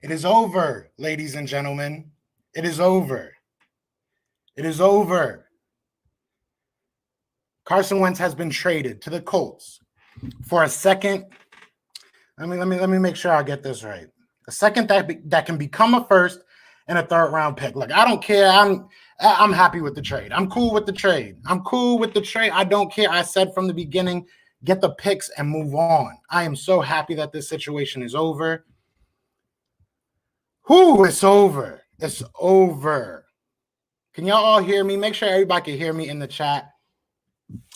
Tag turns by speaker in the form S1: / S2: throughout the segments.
S1: It is over, ladies and gentlemen. It is over. It is over. Carson Wentz has been traded to the Colts for a second. Let me make sure I get this right. A second that can become a first and a third round pick. Look, I don't care. I'm happy with the trade. I'm cool with the trade. I don't care. I said from the beginning, get the picks and move on. I am so happy that this situation is over. It's over. It's over. Can y'all all hear me? Make sure everybody can hear me in the chat.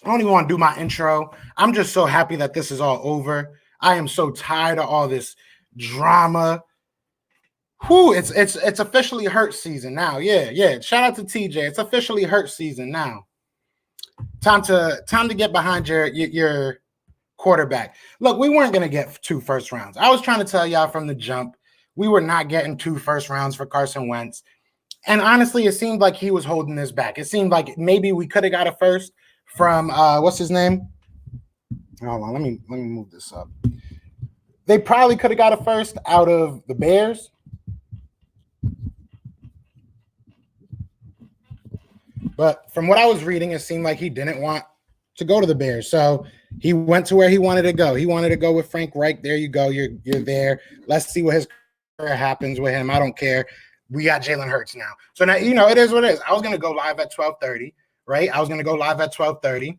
S1: I don't even want to do my intro. I'm just so happy that this is all over. I am so tired of all this drama. It's officially hurt season now. Yeah. Shout out to TJ. It's officially hurt season now. Time to get behind your quarterback. Look, we weren't going to get 2 first rounds. I was trying to tell y'all from the jump, we were not getting 2 first rounds for Carson Wentz. And honestly, it seemed like he was holding this back. It seemed like maybe we could have got a first from what's his name? Hold on, let me move this up. They probably could have got a first out of the Bears. But from what I was reading, it seemed like he didn't want to go to the Bears. So he went to where he wanted to go. He wanted to go with Frank Reich. There you go. You're there. Let's see what his career happens with him. I don't care. We got Jalen Hurts now. So now, it is what it is. I was going to go live at 12:30, right? I was going to go live at 12:30.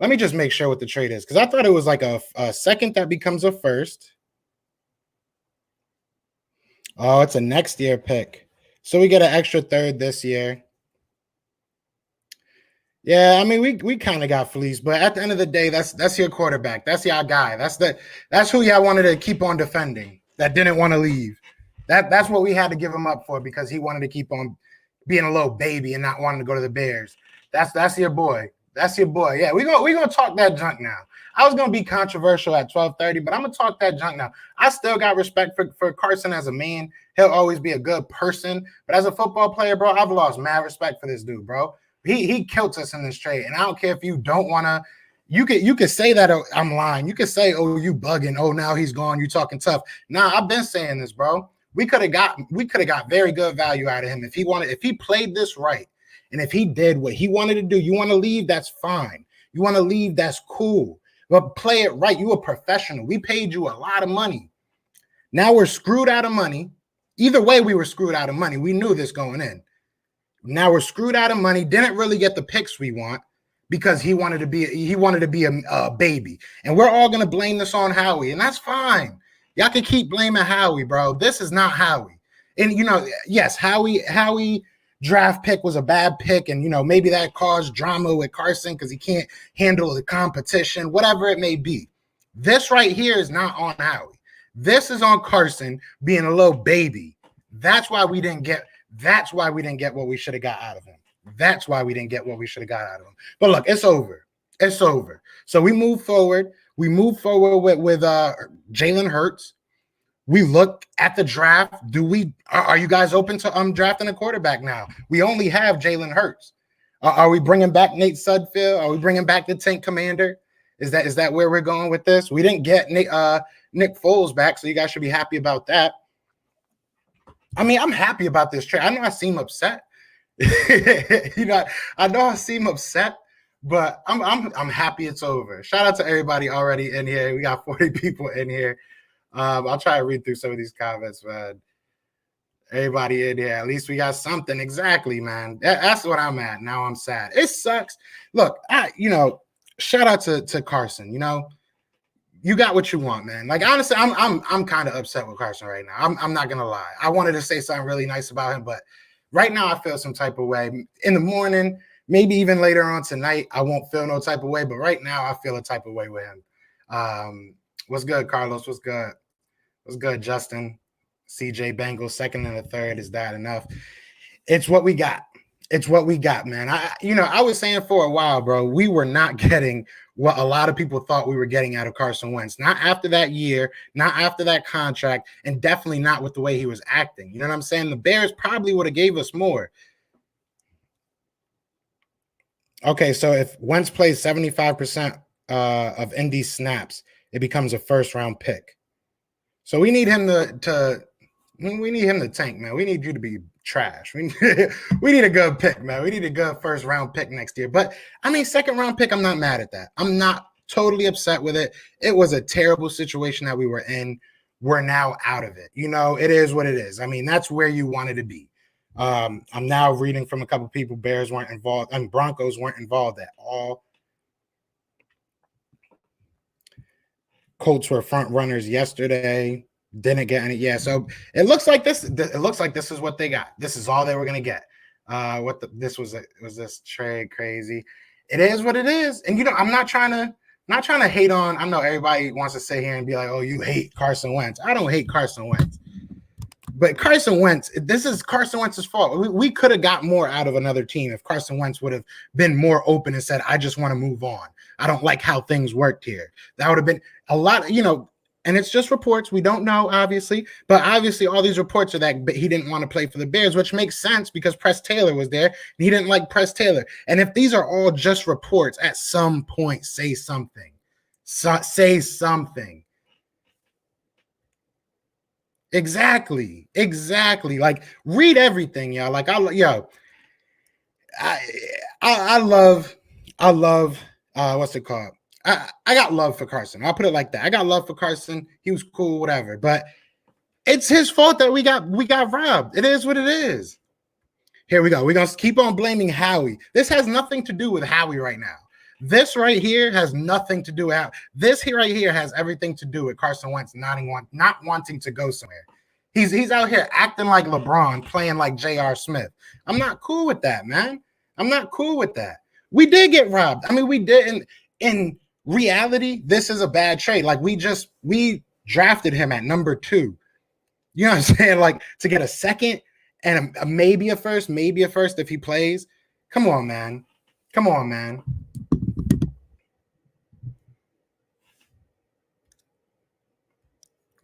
S1: Let me just make sure what the trade is, because I thought it was like a second that becomes a first. Oh, it's a next year pick. So we get an extra third this year. Yeah, I mean, we kind of got fleeced, but at the end of the day, that's your quarterback. That's your guy. That's who y'all wanted to keep on defending, that didn't want to leave. That's what we had to give him up for, because he wanted to keep on being a little baby and not wanting to go to the Bears. That's your boy. That's your boy. Yeah, we're gonna talk that junk now. I was gonna be controversial at 12:30, but I'm gonna talk that junk now. I still got respect for Carson as a man. He'll always be a good person, but as a football player, bro, I've lost mad respect for this dude, bro. He killed us in this trade, and I don't care if you don't want to. You could say that I'm lying. You could say, oh, you bugging. Oh, now he's gone. You talking tough. Nah, I've been saying this, bro. We could have got very good value out of him if he played this right, and if he did what he wanted to do. You want to leave, that's fine. You want to leave, that's cool. But play it right. You a professional. We paid you a lot of money. Now we're screwed out of money. Either way, we were screwed out of money. We knew this going in. Now we're screwed out of money. Didn't really get the picks we want because he wanted to be a baby, and we're all gonna blame this on Howie, and that's fine. Y'all can keep blaming Howie, bro. This is not Howie. And yes, Howie draft pick was a bad pick, and maybe that caused drama with Carson because he can't handle the competition, whatever it may be. This right here is not on Howie. This is on Carson being a little baby. That's why we didn't get what we should have got out of him. But look, it's over. It's over. So we move forward. We move forward with Jalen Hurts. We look at the draft. Are you guys open to drafting a quarterback now? We only have Jalen Hurts. Are we bringing back Nate Sudfeld? Are we bringing back the Tank Commander? Is that where we're going with this? We didn't get Nick Foles back, so you guys should be happy about that. I mean, I'm happy about this trade. I know I seem upset. I know I seem upset, but I'm happy it's over. Shout out to everybody already in here. We got 40 people in here. I'll try to read through some of these comments, man. Everybody in here. At least we got something. Exactly, man. That's what I'm at. Now I'm sad. It sucks. Look, shout out to Carson. You got what you want, man. Like, honestly, I'm kind of upset with Carson right now. I'm not gonna lie. I wanted to say something really nice about him, but right now I feel some type of way. In the morning, maybe even later on tonight, I won't feel no type of way. But right now, I feel a type of way with him. What's good, Carlos? What's good? What's good, Justin? CJ Bengals, second and a third. Is that enough? It's what we got. It's what we got, man. I was saying for a while, bro, we were not getting what a lot of people thought we were getting out of Carson Wentz. Not after that year, not after that contract, and definitely not with the way he was acting. You know what I'm saying? The Bears probably would have gave us more. Okay, so if Wentz plays 75% of Indy snaps, it becomes a first-round pick. So we need him to We need him to tank, man. We need you to be trash. We need a good pick, man. We need a good first round pick next year. But I mean, second round pick, I'm not mad at that. I'm not totally upset with it. It was a terrible situation that we were in. We're now out of it. It is what it is. I mean, that's where you wanted to be. I'm now reading from a couple people. Bears weren't involved, and Broncos weren't involved at all. Colts were front runners yesterday. Didn't get any. Yeah, so it looks like this. It looks like this is what they got. This is all they were gonna get. This was this trade crazy? It is what it is. And I'm not trying to hate on. I know everybody wants to sit here and be like, "Oh, you hate Carson Wentz." I don't hate Carson Wentz. But Carson Wentz, this is Carson Wentz's fault. We could have got more out of another team if Carson Wentz would have been more open and said, I just want to move on. I don't like how things worked here. That would have been a lot, and it's just reports. We don't know, obviously. But obviously, all these reports are that he didn't want to play for the Bears, which makes sense because Press Taylor was there. And he didn't like Press Taylor. And if these are all just reports, at some point, say something. Say something. Exactly. Like, read everything, y'all. Like, I love what's it called? I got love for Carson. I'll put it like that. I got love for Carson. He was cool, whatever. But it's his fault that we got robbed. It is what it is. Here we go. We're gonna keep on blaming Howie. This has nothing to do with Howie right now. This right here has nothing to do with Howie. This here right here has everything to do with Carson Wentz not wanting to go somewhere. He's out here acting like LeBron, playing like J.R. Smith. I'm not cool with that, man. I'm not cool with that. We did get robbed. I mean, we did. In reality, this is a bad trade. Like, we drafted him at number 2. You know what I'm saying? Like, to get a second and maybe a first if he plays. Come on, man.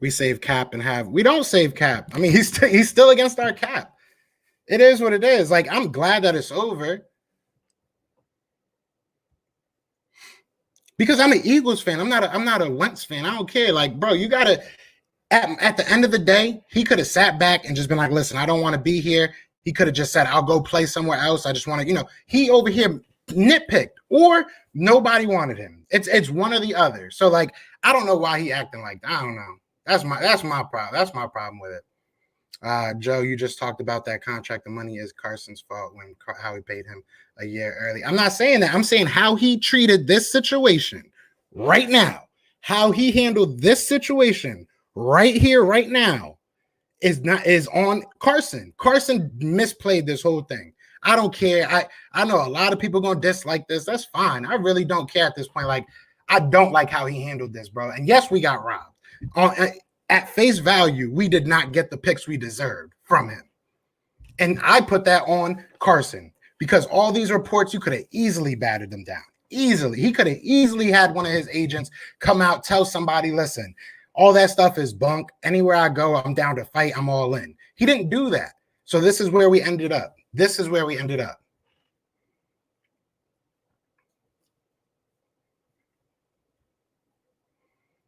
S1: We save cap we don't save cap. I mean, he's still against our cap. It is what it is. Like, I'm glad that it's over because I'm an Eagles fan. I'm not a Wentz fan. I don't care. Like, bro, you gotta at the end of the day, he could have sat back and just been like, listen, I don't want to be here. He could have just said, I'll go play somewhere else. I just want to, he over here nitpicked, or nobody wanted him. It's one or the other. So, like, I don't know why he acting like that. I don't know. That's my problem. That's my problem with it. Joe, you just talked about that contract. The money is Carson's fault how he paid him a year early. I'm not saying that. I'm saying how he treated this situation right now, how he handled this situation right here, right now, is on Carson. Carson misplayed this whole thing. I don't care. I know a lot of people gonna dislike this. That's fine. I really don't care at this point. Like, I don't like how he handled this, bro. And yes, we got robbed. At face value, we did not get the picks we deserved from him. And I put that on Carson because all these reports, you could have easily battered them down. Easily. He could have easily had one of his agents come out, tell somebody, listen, all that stuff is bunk. Anywhere I go, I'm down to fight. I'm all in. He didn't do that. So this is where we ended up.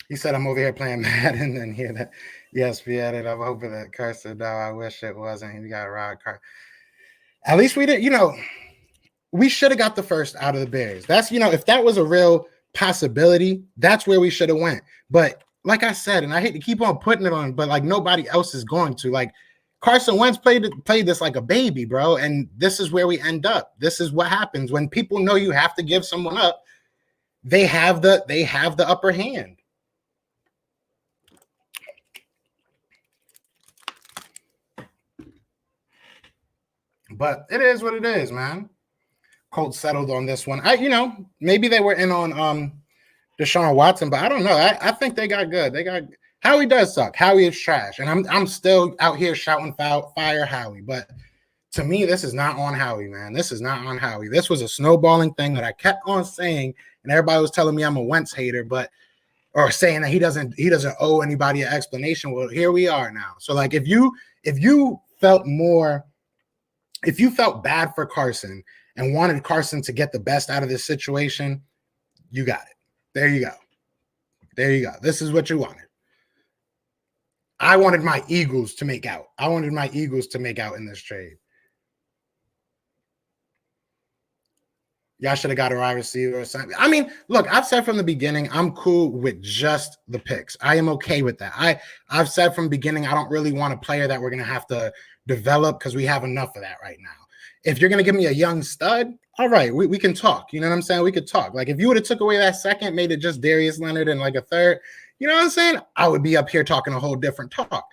S1: He said, I'm over here playing Madden and hear that. Yes, we added. I'm hoping that Carson. No, I wish it wasn't. We got robbed. At least we did. We should have got the first out of the Bears. That's, if that was a real possibility, that's where we should have went. But like I said, and I hate to keep on putting it on, but like nobody else is going to. Like, Carson Wentz played this like a baby, bro. And this is where we end up. This is what happens when people know you have to give someone up. They have the upper hand. But it is what it is, man. Colts settled on this one. Maybe they were in on Deshaun Watson, but I don't know. I think they got good. Howie does suck. Howie is trash. And I'm still out here shouting fire Howie. But to me, this is not on Howie, man. This is not on Howie. This was a snowballing thing that I kept on saying, and everybody was telling me I'm a Wentz hater, or saying that he doesn't owe anybody an explanation. Well, here we are now. So, like, if you felt bad for Carson and wanted Carson to get the best out of this situation, you got it. There you go. This is what you wanted. I wanted my Eagles to make out. I wanted my Eagles to make out in this trade. Y'all should have got a wide receiver or something. I mean, look, I've said from the beginning, I'm cool with just the picks. I am okay with that. I've said from the beginning, I don't really want a player that we're going to have to develop because we have enough of that right now. If you're going to give me a young stud, all right, we can talk. You know what I'm saying? We could talk. Like if you would have took away that second, made it just Darius Leonard and like a third, you know what I'm saying? I would be up here talking a whole different talk.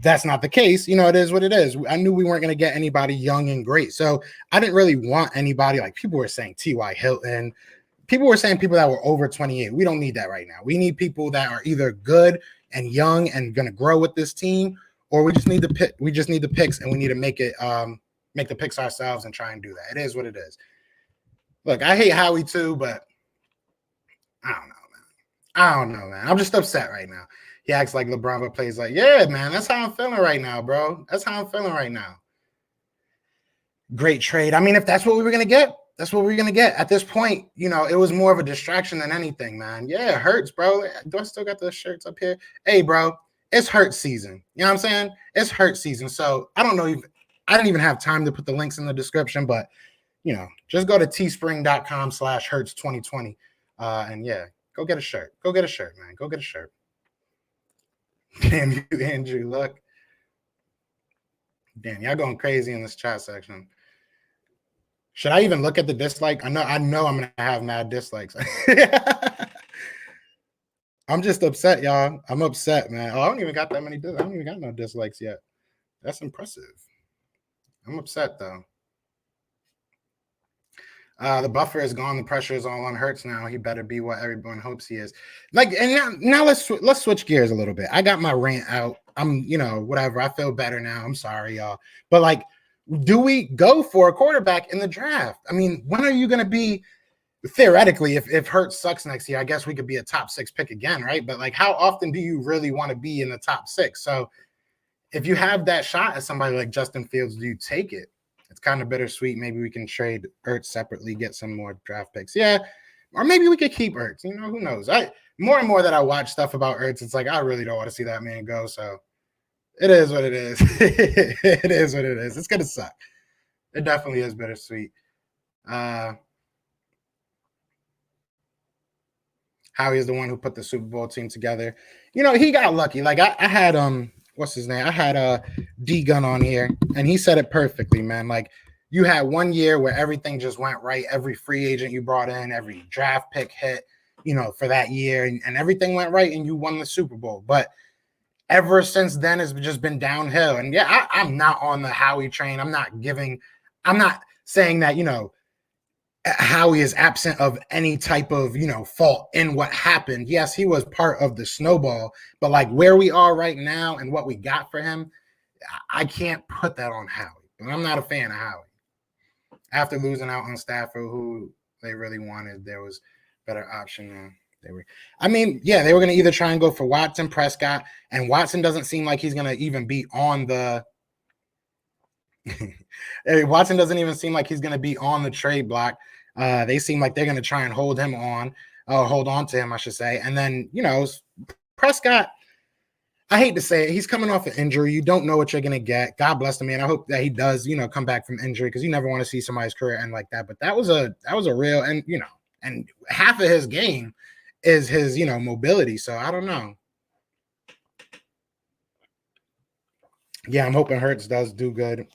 S1: That's not the case. You know, it is what it is. I knew we weren't going to get anybody young and great. So I didn't really want anybody like people were saying T.Y. Hilton. People were saying people that were over 28. We don't need that right now. We need people that are either good and young and going to grow with this team, or we just need the pick. We just need the picks and we need to make the picks ourselves and try and do that. It is what it is. Look, I hate Howie too, but I don't know, man. I don't know, man. I'm just upset right now. He acts like LeBron, but plays like, yeah, man, that's how I'm feeling right now, bro. That's how I'm feeling right now. Great trade. I mean, if that's what we were going to get, that's what we're going to get. At this point, you know, it was more of a distraction than anything, man. Yeah, it hurts, bro. Do I still got the shirts up here? Hey, bro, it's hurt season. You know what I'm saying? It's hurt season. So I don't know. I didn't even have time to put the links in the description, but, you know, just go to teespring.com/hurts2020. And yeah, go get a shirt. Go get a shirt, man. Go get a shirt. Damn you, Andrew. Look. Damn, y'all going crazy in this chat section. Should I even look at the dislike? I know I'm gonna have mad dislikes. I'm just upset, y'all. I'm upset, man. Oh, I don't even got that many. I don't even got no dislikes yet. That's impressive. I'm upset though. The buffer is gone. The pressure is all on Hurts now. He better be what everyone hopes he is. Like, and now let's switch gears a little bit. I got my rant out. I'm, you know, whatever. I feel better now. I'm sorry, y'all. But like, do we go for a quarterback in the draft? I mean, when are you going to be theoretically? If Hurts sucks next year, I guess we could be a top 6 pick again, right? But like, how often do you really want to be in the top 6? So if you have that shot at somebody like Justin Fields, do you take it? It's kind of bittersweet. Maybe we can trade Ertz separately, get some more draft picks. Yeah. Or maybe we could keep Ertz. You know, who knows? More and more that I watch stuff about Ertz, it's like I really don't want to see that man go. So it is what it is. It is what it is. It's gonna suck. It definitely is bittersweet. Howie is the one who put the Super Bowl team together. You know, he got lucky. Like I had what's his name? I had D Gun on here, and he said it perfectly, man. Like you had 1 year where everything just went right. Every free agent you brought in, every draft pick hit, you know, for that year, and everything went right, and you won the Super Bowl. But ever since then, it's just been downhill. And yeah, I'm not on the Howie train. I'm not saying that, you know, Howie is absent of any type of, you know, fault in what happened. Yes, he was part of the snowball, but like where we are right now and what we got for him, I can't put that on Howie. But I'm not a fan of Howie. After losing out on Stafford, who they really wanted, there was better option. They were going to either try and go for Watson, Prescott, and Watson doesn't seem like he's going to even be on the Watson doesn't even seem like he's going to be on the trade block. They seem like they're going to try and hold on to him, I should say. And then, you know, Prescott, I hate to say it, he's coming off an injury. You don't know what you're going to get. God bless him, man. I hope that he does, you know, come back from injury because you never want to see somebody's career end like that. But that was a real, and, you know, and half of his game is his, you know, mobility. So I don't know. Yeah, I'm hoping Hurts does do good.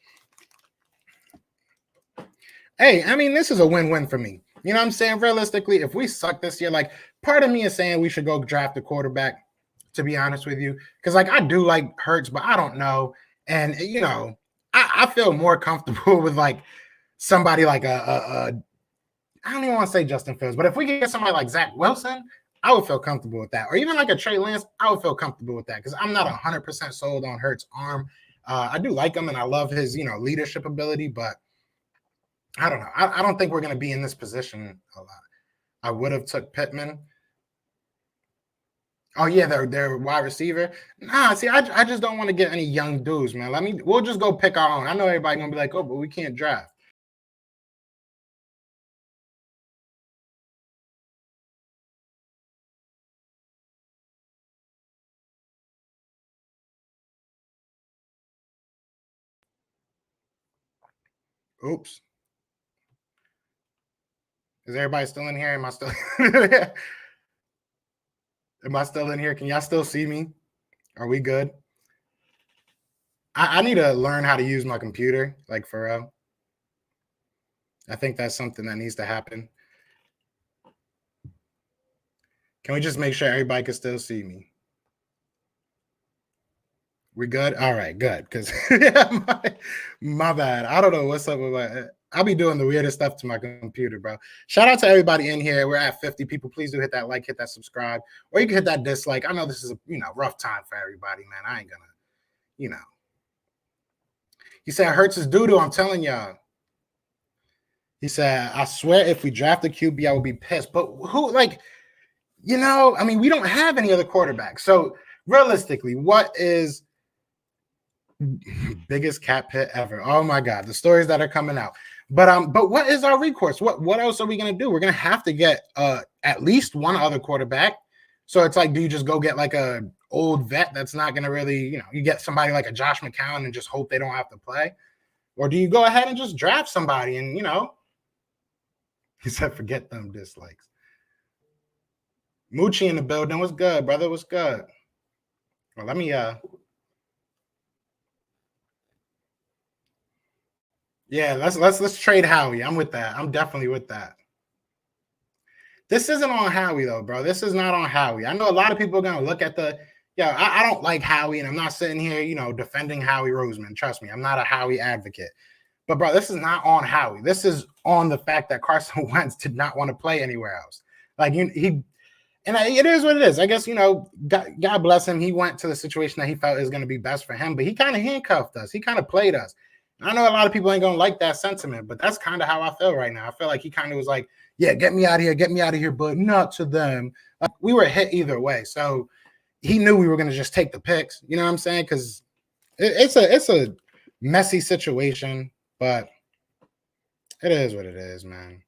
S1: Hey, I mean, this is a win-win for me. You know what I'm saying? Realistically, if we suck this year, like part of me is saying we should go draft a quarterback, to be honest with you. Because like I do like Hurts, but I don't know. And you know, I feel more comfortable with like somebody like a I don't even want to say Justin Fields, but if we get somebody like Zach Wilson, I would feel comfortable with that. Or even like a Trey Lance, I would feel comfortable with that because I'm not 100% sold on Hurts' arm. I do like him and I love his, you know, leadership ability, but I don't know. I don't think we're going to be in this position a lot. I would have took Pittman. Oh yeah, their wide receiver. Nah, see, I just don't want to get any young dudes, man. We'll just go pick our own. I know everybody gonna be like, oh, but we can't draft. Oops. Is everybody still in here? Am I still Am I still in here? Can y'all still see me? Are we good? I need to learn how to use my computer, like for real. I think that's something that needs to happen. Can we just make sure everybody can still see me? We good? All right, good. Because my bad. I don't know what's up with my. I'll be doing the weirdest stuff to my computer, bro. Shout out to everybody in here. We're at 50 people. Please do hit that like, hit that subscribe, or you can hit that dislike. I know this is a rough time for everybody, man. I ain't gonna, He said Hurts is doo-doo. I'm telling y'all. He said, I swear if we draft a QB, I would be pissed. But who, I mean, we don't have any other quarterbacks. So realistically, what is biggest cap hit ever? Oh my God, the stories that are coming out. But what is our recourse? What else are we gonna do? We're gonna have to get at least one other quarterback. So it's like, do you just go get like a old vet that's not gonna really, you get somebody like a Josh McCown and just hope they don't have to play? Or do you go ahead and just draft somebody and he said forget them dislikes. Moochie in the building. What's good, brother? What's good? Well, let me yeah, let's trade Howie. I'm with that. I'm definitely with that. This isn't on Howie though, bro. This is not on Howie. I know a lot of people are gonna look at I don't like Howie, and I'm not sitting here, defending Howie Roseman. Trust me, I'm not a Howie advocate. But bro, this is not on Howie. This is on the fact that Carson Wentz did not want to play anywhere else. It is what it is. I guess, God bless him. He went to the situation that he felt is going to be best for him, but he kind of handcuffed us. He kind of played us. And I know a lot of people ain't going to like that sentiment, but that's kind of how I feel right now. I feel like he kind of was like, yeah, get me out of here, but not to them. We were hit either way. So he knew we were going to just take the picks. You know what I'm saying? Because it's a messy situation, but it is what it is, man.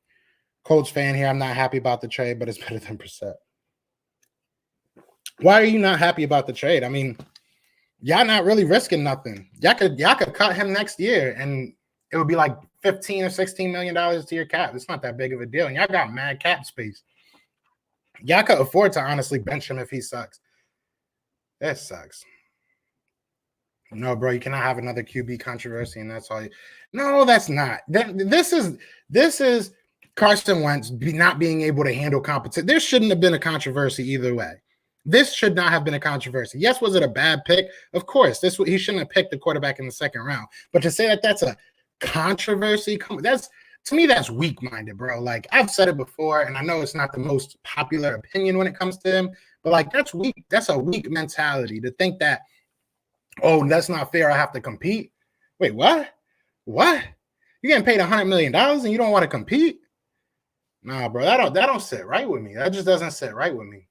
S1: Colts fan here. I'm not happy about the trade, but it's better than Brissett. Why are you not happy about the trade? I mean, y'all not really risking nothing. Y'all could cut him next year, and it would be like $15 or $16 million to your cap. It's not that big of a deal, and y'all got mad cap space. Y'all could afford to honestly bench him if he sucks. That sucks. No, bro, you cannot have another QB controversy, and that's all. No, that's not. This is Carson Wentz not being able to handle competition. There shouldn't have been a controversy either way. This should not have been a controversy. Yes, was it a bad pick? Of course. He shouldn't have picked the quarterback in the second round. But to say that that's a controversy, to me, that's weak-minded, bro. Like, I've said it before, and I know it's not the most popular opinion when it comes to him, but that's weak. That's a weak mentality to think that, oh, that's not fair. I have to compete. Wait, what? What? You're getting paid $100 million and you don't want to compete? Nah, bro, that don't sit right with me. That just doesn't sit right with me.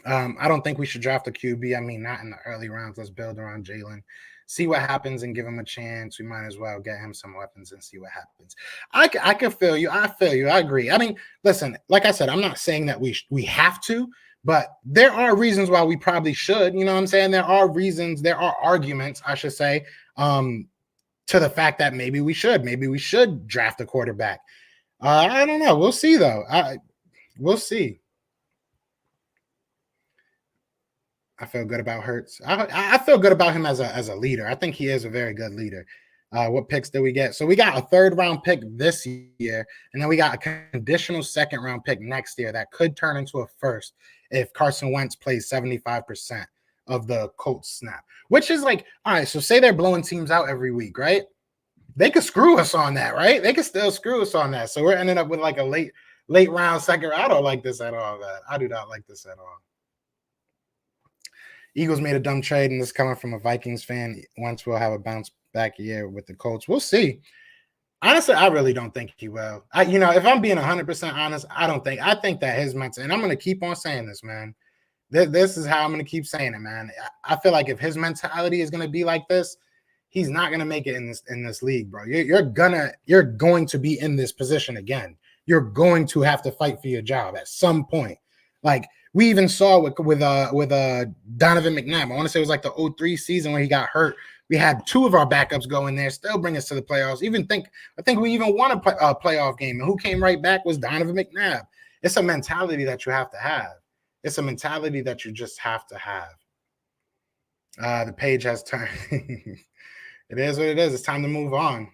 S1: I don't think we should draft a QB. I mean, not in the early rounds. Let's build around Jalen. See what happens and give him a chance. We might as well get him some weapons and see what happens. I can feel you. I feel you. I agree. I mean, listen, like I said, I'm not saying that we have to, but there are reasons why we probably should. You know what I'm saying? There are reasons, there are arguments, I should say, to the fact that maybe we should draft a quarterback. I don't know. We'll see, though. We'll see. I feel good about Hurts. I feel good about him as a leader. I think he is a very good leader. What picks did we get? So we got a third-round pick this year, and then we got a conditional second-round pick next year that could turn into a first if Carson Wentz plays 75% of the Colts snap, which is like, all right, so say they're blowing teams out every week, right? They could screw us on that, right? They could still screw us on that. So we're ending up with like a late round second. I don't like this at all, man. I do not like this at all. Eagles made a dumb trade, and this coming from a Vikings fan. Wentz will have a bounce back year with the Colts. We'll see. Honestly, I really don't think he will. If I'm being 100% honest, I think that his mental, and I'm going to keep on saying this, man. This is how I'm going to keep saying it, man. I feel like if his mentality is going to be like this, he's not going to make it in this league, bro. You're going to be in this position again. You're going to have to fight for your job at some point. Like, we even saw with Donovan McNabb. I want to say it was like the 2003 season when he got hurt We had two of our backups go in there, still bring us to the playoffs. I think we even won a playoff game. And who came right back was Donovan McNabb. It's a mentality that you have to have. It's a mentality that you just have to have. The page has turned. It is what it is. It's time to move on.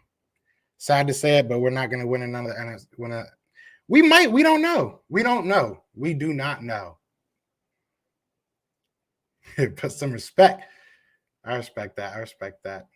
S1: Sad to say it, but we're not going to win another. We might. We don't know. We don't know. We do not know. Put some respect. I respect that. I respect that.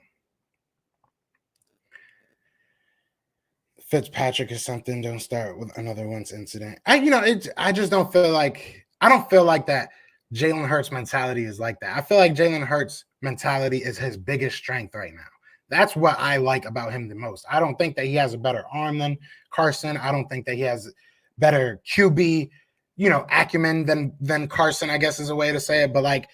S1: Fitzpatrick is something. Don't start with another Wentz incident. I just don't feel like. I don't feel like that. Jalen Hurts mentality is like that. I feel like Jalen Hurts mentality is his biggest strength right now. That's what I like about him the most. I don't think that he has a better arm than Carson. I don't think that he has better QB, acumen than Carson, I guess is a way to say it. But I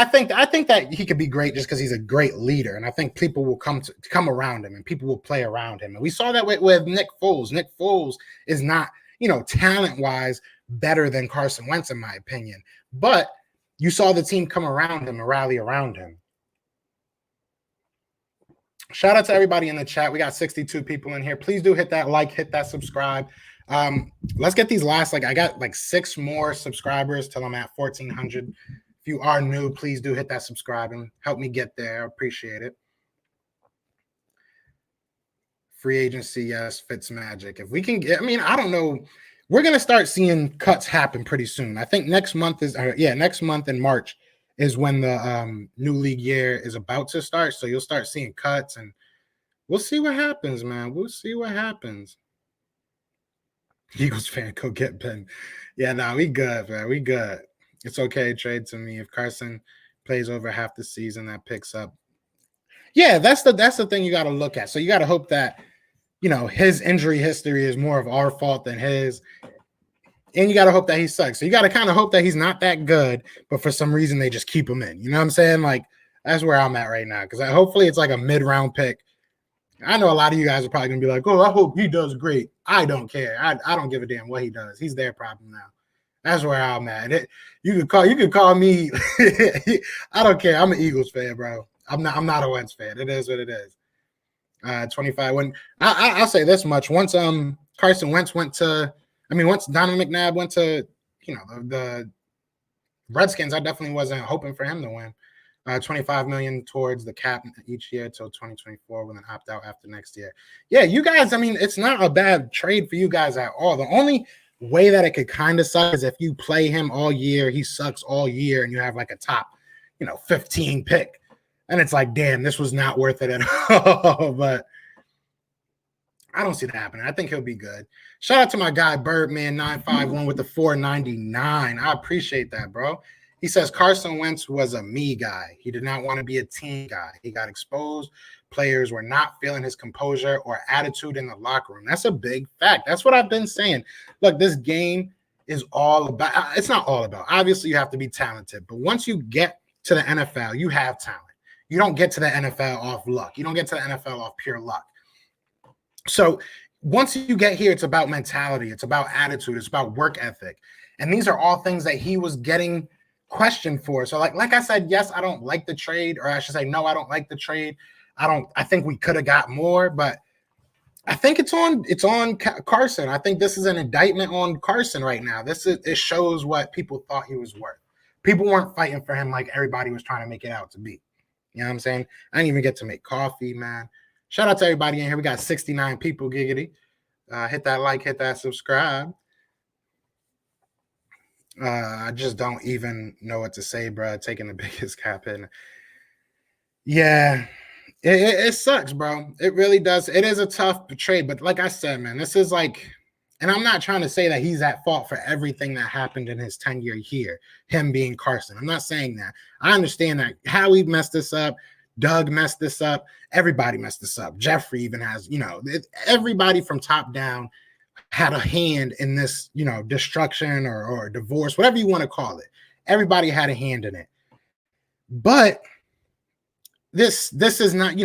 S1: think that he could be great just because he's a great leader. And I think people will come around him and people will play around him. And we saw that with Nick Foles. Nick Foles is not, talent-wise better than Carson Wentz, in my opinion. But you saw the team come around him and rally around him. Shout out to everybody in the chat. We got 62 people in here. Please do hit that like, hit that subscribe. Let's get these last, I got 6 more subscribers till I'm at 1,400. If you are new, please do hit that subscribe and help me get there. I appreciate it. Free agency, yes. Fitz magic. If we can get, I don't know. We're going to start seeing cuts happen pretty soon. I think next month in March is when the new league year is about to start. So you'll start seeing cuts and we'll see what happens, man. We'll see what happens. Eagles fan, go get Ben. Yeah, no, we good, man. We good. It's okay, trade to me. If Carson plays over half the season, that picks up. Yeah, that's the thing you got to look at. So you got to hope that, his injury history is more of our fault than his. And you got to hope that he sucks. So you got to kind of hope that he's not that good, but for some reason they just keep him in. You know what I'm saying? That's where I'm at right now. Because hopefully it's a mid-round pick. I know a lot of you guys are probably going to be like, oh, I hope he does great. I don't care. I don't give a damn what he does. He's their problem now. That's where I'm at. You could call me. I don't care. I'm an Eagles fan, bro. I'm not a Wentz fan. It is what it is. 25. When I'll say this much. Once Carson Wentz once Donovan McNabb went to the Redskins, I definitely wasn't hoping for him to win. $25 million towards the cap each year till 2024 with an opt-out after next year. Yeah, you guys, it's not a bad trade for you guys at all. The only way that it could kind of suck is if you play him all year, he sucks all year, and you have a top, 15 pick. And it's damn, this was not worth it at all. But I don't see that happening. I think he'll be good. Shout out to my guy, Birdman951 with the 499. I appreciate that, bro. He says Carson Wentz was a me guy. He did not want to be a team guy. He got exposed. Players were not feeling his composure or attitude in the locker room. That's a big fact. That's what I've been saying. Look, this game is all about – it's not all about. Obviously, you have to be talented. But once you get to the NFL, you have talent. You don't get to the NFL off luck. You don't get to the NFL off pure luck. So once you get here, it's about mentality. It's about attitude. It's about work ethic. And these are all things that he was getting questioned for. So like I said, yes, I don't like the trade, or I should say, no, I don't like the trade. I think we could have got more, but I think it's on Carson. I think this is an indictment on Carson right now. It shows what people thought he was worth. People weren't fighting for him like everybody was trying to make it out to be. You know what I'm saying? I didn't even get to make coffee, man. Shout out to everybody in here. We got 69 people, giggity. Hit that like, hit that subscribe. I just don't even know what to say, bro. Taking the biggest cap in. Yeah, it sucks, bro. It really does. It is a tough trade, but like I said, man, this is and I'm not trying to say that he's at fault for everything that happened in his tenure here, him being Carson. I'm not saying that. I understand that Howie messed this up. Doug messed this up. Everybody messed this up. Jeffrey even has, everybody from top down had a hand in this, destruction or divorce, whatever you want to call it. Everybody had a hand in it. But this is not,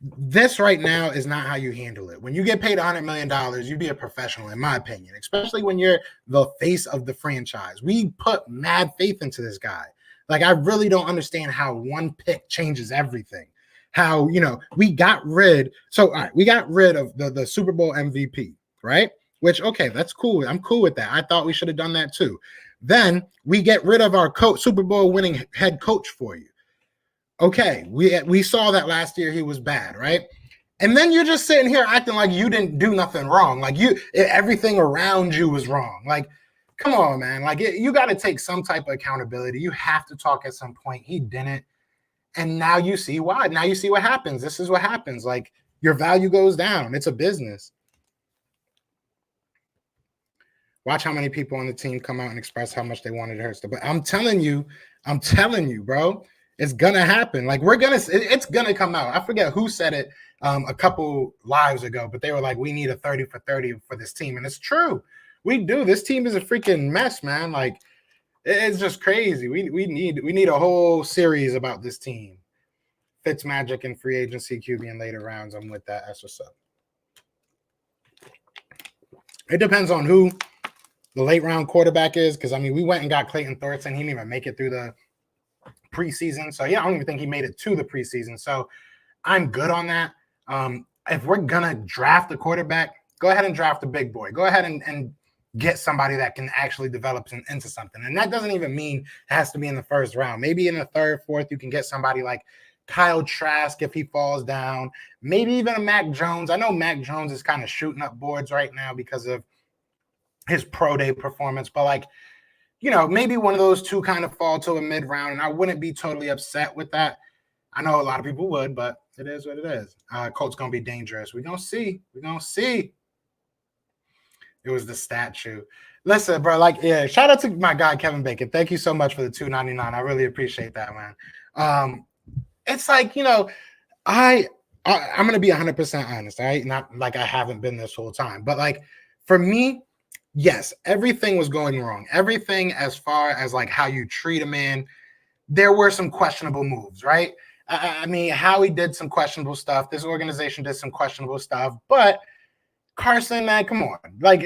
S1: this right now is not how you handle it. When you get paid $100 million, you be a professional, in my opinion, especially when you're the face of the franchise. We put mad faith into this guy. Like, I really don't understand how one pick changes everything. How, we got rid. So, all right, we got rid of the Super Bowl MVP, right? Which, okay, that's cool. I'm cool with that. I thought we should have done that too. Then we get rid of our Super Bowl winning head coach for you. Okay, we saw that last year he was bad, right? And then you're just sitting here acting like you didn't do nothing wrong. Like everything around you was wrong. Like, come on, man. Like, you got to take some type of accountability. You have to talk at some point. He didn't. And now you see why. Now you see what happens. This is what happens. Like, your value goes down. It's a business. Watch how many people on the team come out and express how much they wanted Hurts. But I'm telling you, bro, it's gonna happen. Like, it's gonna come out. I forget who said it a couple lives ago, but they were like, we need a 30 for 30 for this team. And it's true. We do. This team is a freaking mess, man. Like, it's just crazy. We need a whole series about this team. Fitzmagic and free agency, QB in later rounds. I'm with that. That's what's up. It depends on who the late round quarterback is, because I mean, we went and got Clayton Thorson. He didn't even make it through the preseason. So yeah, I don't even think he made it to the preseason. So I'm good on that. If we're gonna draft a quarterback, go ahead and draft a big boy. Go ahead and get somebody that can actually develop into something. And that doesn't even mean it has to be in the first round. Maybe in the third, fourth, you can get somebody like Kyle Trask if he falls down. Maybe even a Mac Jones. I know Mac Jones is kind of shooting up boards right now because of his pro day performance, but like, maybe one of those two kind of fall to a mid round, and I wouldn't be totally upset with that. I know a lot of people would, but it is what it is. Colts gonna be dangerous. We're gonna see. It was the statue. Listen, bro, shout out to my guy Kevin Bacon. Thank you so much for the $2.99. I really appreciate that, man. It's like, I'm gonna be 100% honest, all right? Not like I haven't been this whole time, but like, for me, yes, everything was going wrong. Everything as far as like how you treat a man, there were some questionable moves, right? I mean, Howie did some questionable stuff. This organization did some questionable stuff, but Carson, man, come on. Like,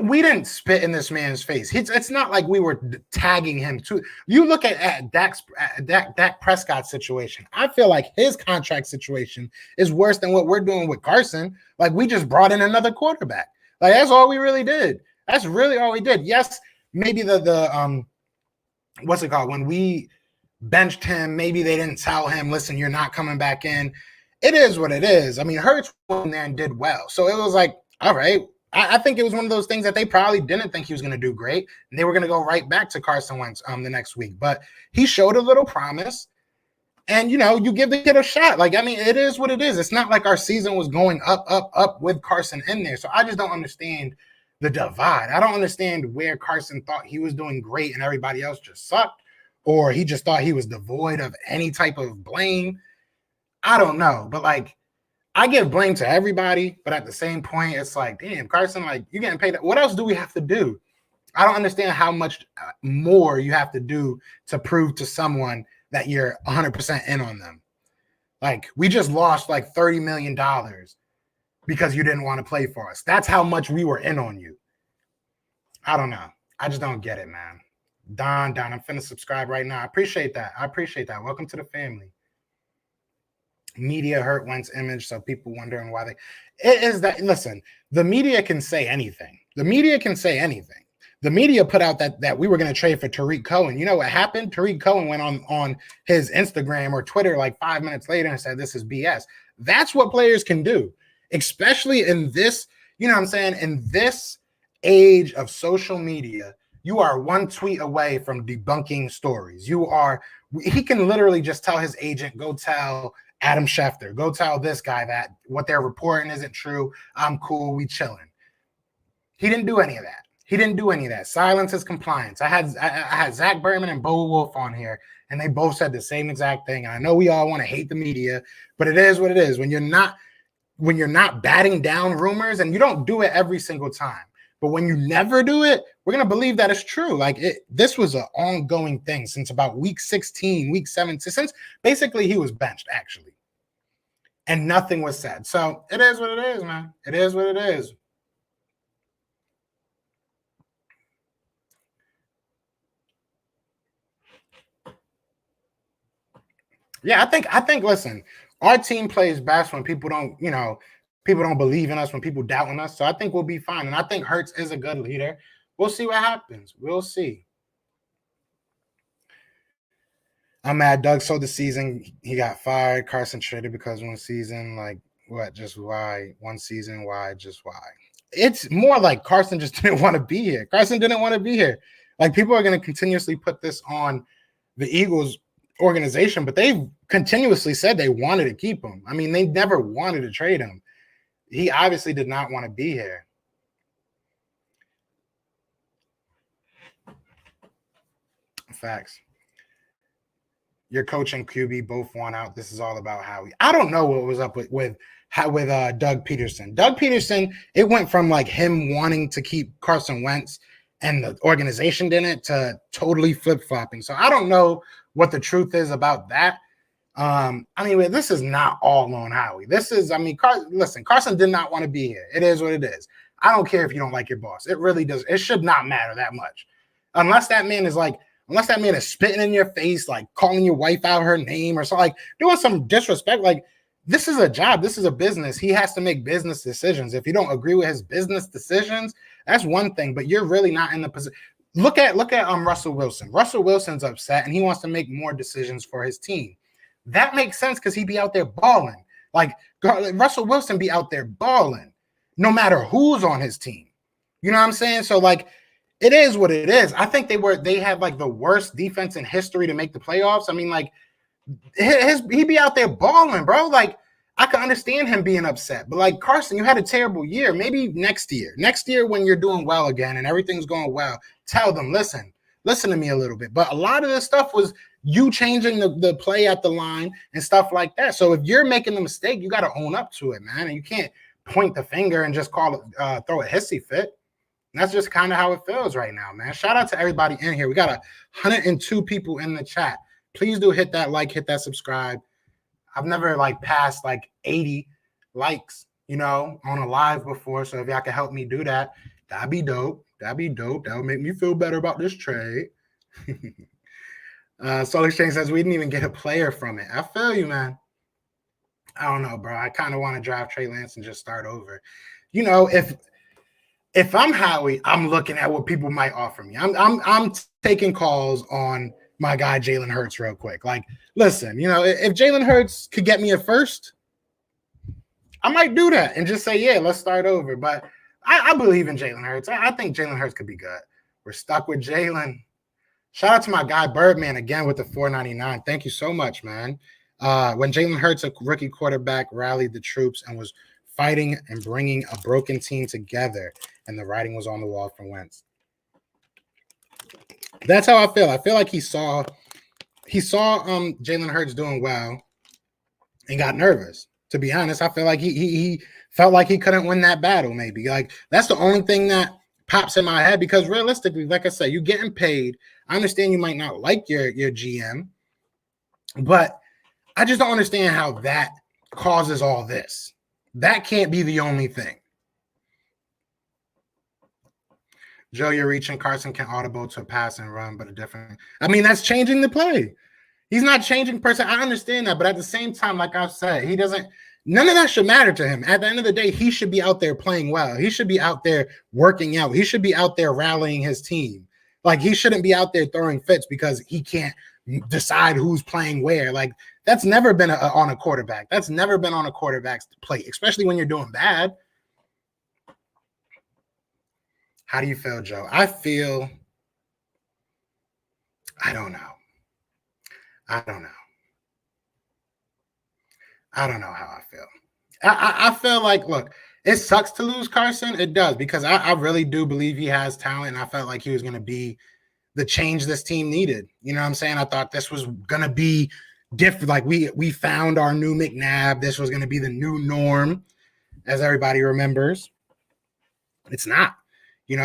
S1: we didn't spit in this man's face. It's not like we were tagging him too. You look at Dak Prescott's situation. I feel like his contract situation is worse than what we're doing with Carson. Like, we just brought in another quarterback. Like, that's all we really did. That's really all we did. Yes, maybe the what's it called? When we benched him, maybe they didn't tell him, listen, you're not coming back in. It is what it is. I mean, Hurts went in there and did well. So it was like, all right. I think it was one of those things that they probably didn't think he was going to do great. And they were going to go right back to Carson Wentz the next week. But he showed a little promise. And, you give the kid a shot. Like, I mean, it is what it is. It's not like our season was going up with Carson in there. So I just don't understand the divide. I don't understand where Carson thought he was doing great and everybody else just sucked, or he just thought he was devoid of any type of blame. I don't know. But, like, I give blame to everybody. But at the same point, it's like, damn, Carson, like, you're getting paid. What else do we have to do? I don't understand how much more you have to do to prove to someone that you're 100% in on them. Like, we just lost like $30 million because you didn't want to play for us. That's how much we were in on you. I don't know. I just don't get it, man. Don, I'm finna subscribe right now. I appreciate that. Welcome to the family. Media hurt Wentz image, so people wondering why it is that. Listen, the media can say anything. The media put out that we were going to trade for Tariq Cohen. You know what happened? Tariq Cohen went on his Instagram or Twitter like 5 minutes later and said, this is BS. That's what players can do, especially in this, in this age of social media. You are one tweet away from debunking stories. He can literally just tell his agent, go tell Adam Schefter, go tell this guy that what they're reporting isn't true. I'm cool. We chilling. He didn't do any of that. Silence is compliance. I had Zach Berman and Bo Wolf on here, and they both said the same exact thing. And I know we all want to hate the media, but it is what it is. When you're not batting down rumors, and you don't do it every single time, but when you never do it, we're gonna believe that it's true. Like, this was an ongoing thing since about week 16, week 7, since basically he was benched actually, and nothing was said. So it is what it is, man. It is what it is. Yeah, I think listen, our team plays best when people don't, people don't believe in us, when people doubt in us. So I think we'll be fine. And I think Hurts is a good leader. We'll see what happens. We'll see. I'm mad. Doug sold the season. He got fired. Carson traded because one season. Like, what? Just why? One season. Why? Just why? It's more like Carson just didn't want to be here. Carson didn't want to be here. Like, people are going to continuously put this on the Eagles organization, but they've continuously said they wanted to keep him. I mean, they never wanted to trade him. He obviously did not want to be here. Facts. Your coach and QB both won out. This is all about Howie. I don't know what was up with Doug Peterson. Doug Peterson, it went from like him wanting to keep Carson Wentz and the organization didn't to totally flip-flopping. So I don't know what the truth is about that. Anyway, this is not all on Howie. This is, listen, Carson did not want to be here. It is what it is. I don't care if you don't like your boss. It really does. It should not matter that much. Unless that man is spitting in your face, like calling your wife out her name or something, like doing some disrespect. Like, this is a job. This is a business. He has to make business decisions. If you don't agree with his business decisions, that's one thing, but you're really not in the position. Look at Russell Wilson. Russell Wilson's upset and he wants to make more decisions for his team. That makes sense because he'd be out there balling. Like, Russell Wilson be out there balling no matter who's on his team. You know what I'm saying? So, like, it is what it is. I think they had like the worst defense in history to make the playoffs. I mean, like, he'd be out there balling, bro. Like, I can understand him being upset. But, like, Carson, you had a terrible year. Maybe next year when you're doing well again and everything's going well, tell them, listen to me a little bit. But a lot of this stuff was you changing the play at the line and stuff like that. So if you're making the mistake, you got to own up to it, man. And you can't point the finger and just throw a hissy fit. And that's just kind of how it feels right now, man. Shout out to everybody in here. We got 102 people in the chat. Please do hit that like, hit that subscribe. I've never passed 80 likes, on a live before. So if y'all can help me do that, that'd be dope. That would make me feel better about this trade. Soul Exchange says we didn't even get a player from it. I feel you, man. I don't know, bro. I kind of want to draft Trey Lance and just start over. If I'm Howie, I'm looking at what people might offer me. I'm taking calls on my guy Jalen Hurts real quick. Like, listen, if Jalen Hurts could get me a first, I might do that and just say, yeah, let's start over. But I believe in Jalen Hurts. I think Jalen Hurts could be good. We're stuck with Jalen. Shout out to my guy Birdman again with the $4.99. Thank you so much, man. When Jalen Hurts, a rookie quarterback, rallied the troops and was fighting and bringing a broken team together, and the writing was on the wall for Wentz. That's how I feel. I feel like he saw Jalen Hurts doing well and got nervous. To be honest, I feel like he felt like he couldn't win that battle. Maybe like that's the only thing that pops in my head, because realistically, like I said, you're getting paid. I understand you might not like your GM, but I just don't understand how that causes all this. That can't be the only thing. Joe, you're reaching. Carson can audible to pass and run, but that's changing the play. He's not changing person. I understand that, but at the same time, like I've said, none of that should matter to him. At the end of the day, he should be out there playing well. He should be out there working out. He should be out there rallying his team. Like, he shouldn't be out there throwing fits because he can't decide who's playing where. Like, that's never been on a quarterback. That's never been on a quarterback's plate, especially when you're doing bad. How do you feel, Joe? I don't know. I don't know how I feel. I feel like, look, it sucks to lose Carson. It does, because I really do believe he has talent, and I felt like he was going to be the change this team needed. You know what I'm saying? I thought this was going to be different. Like, we found our new McNabb. This was going to be the new norm, as everybody remembers. It's not.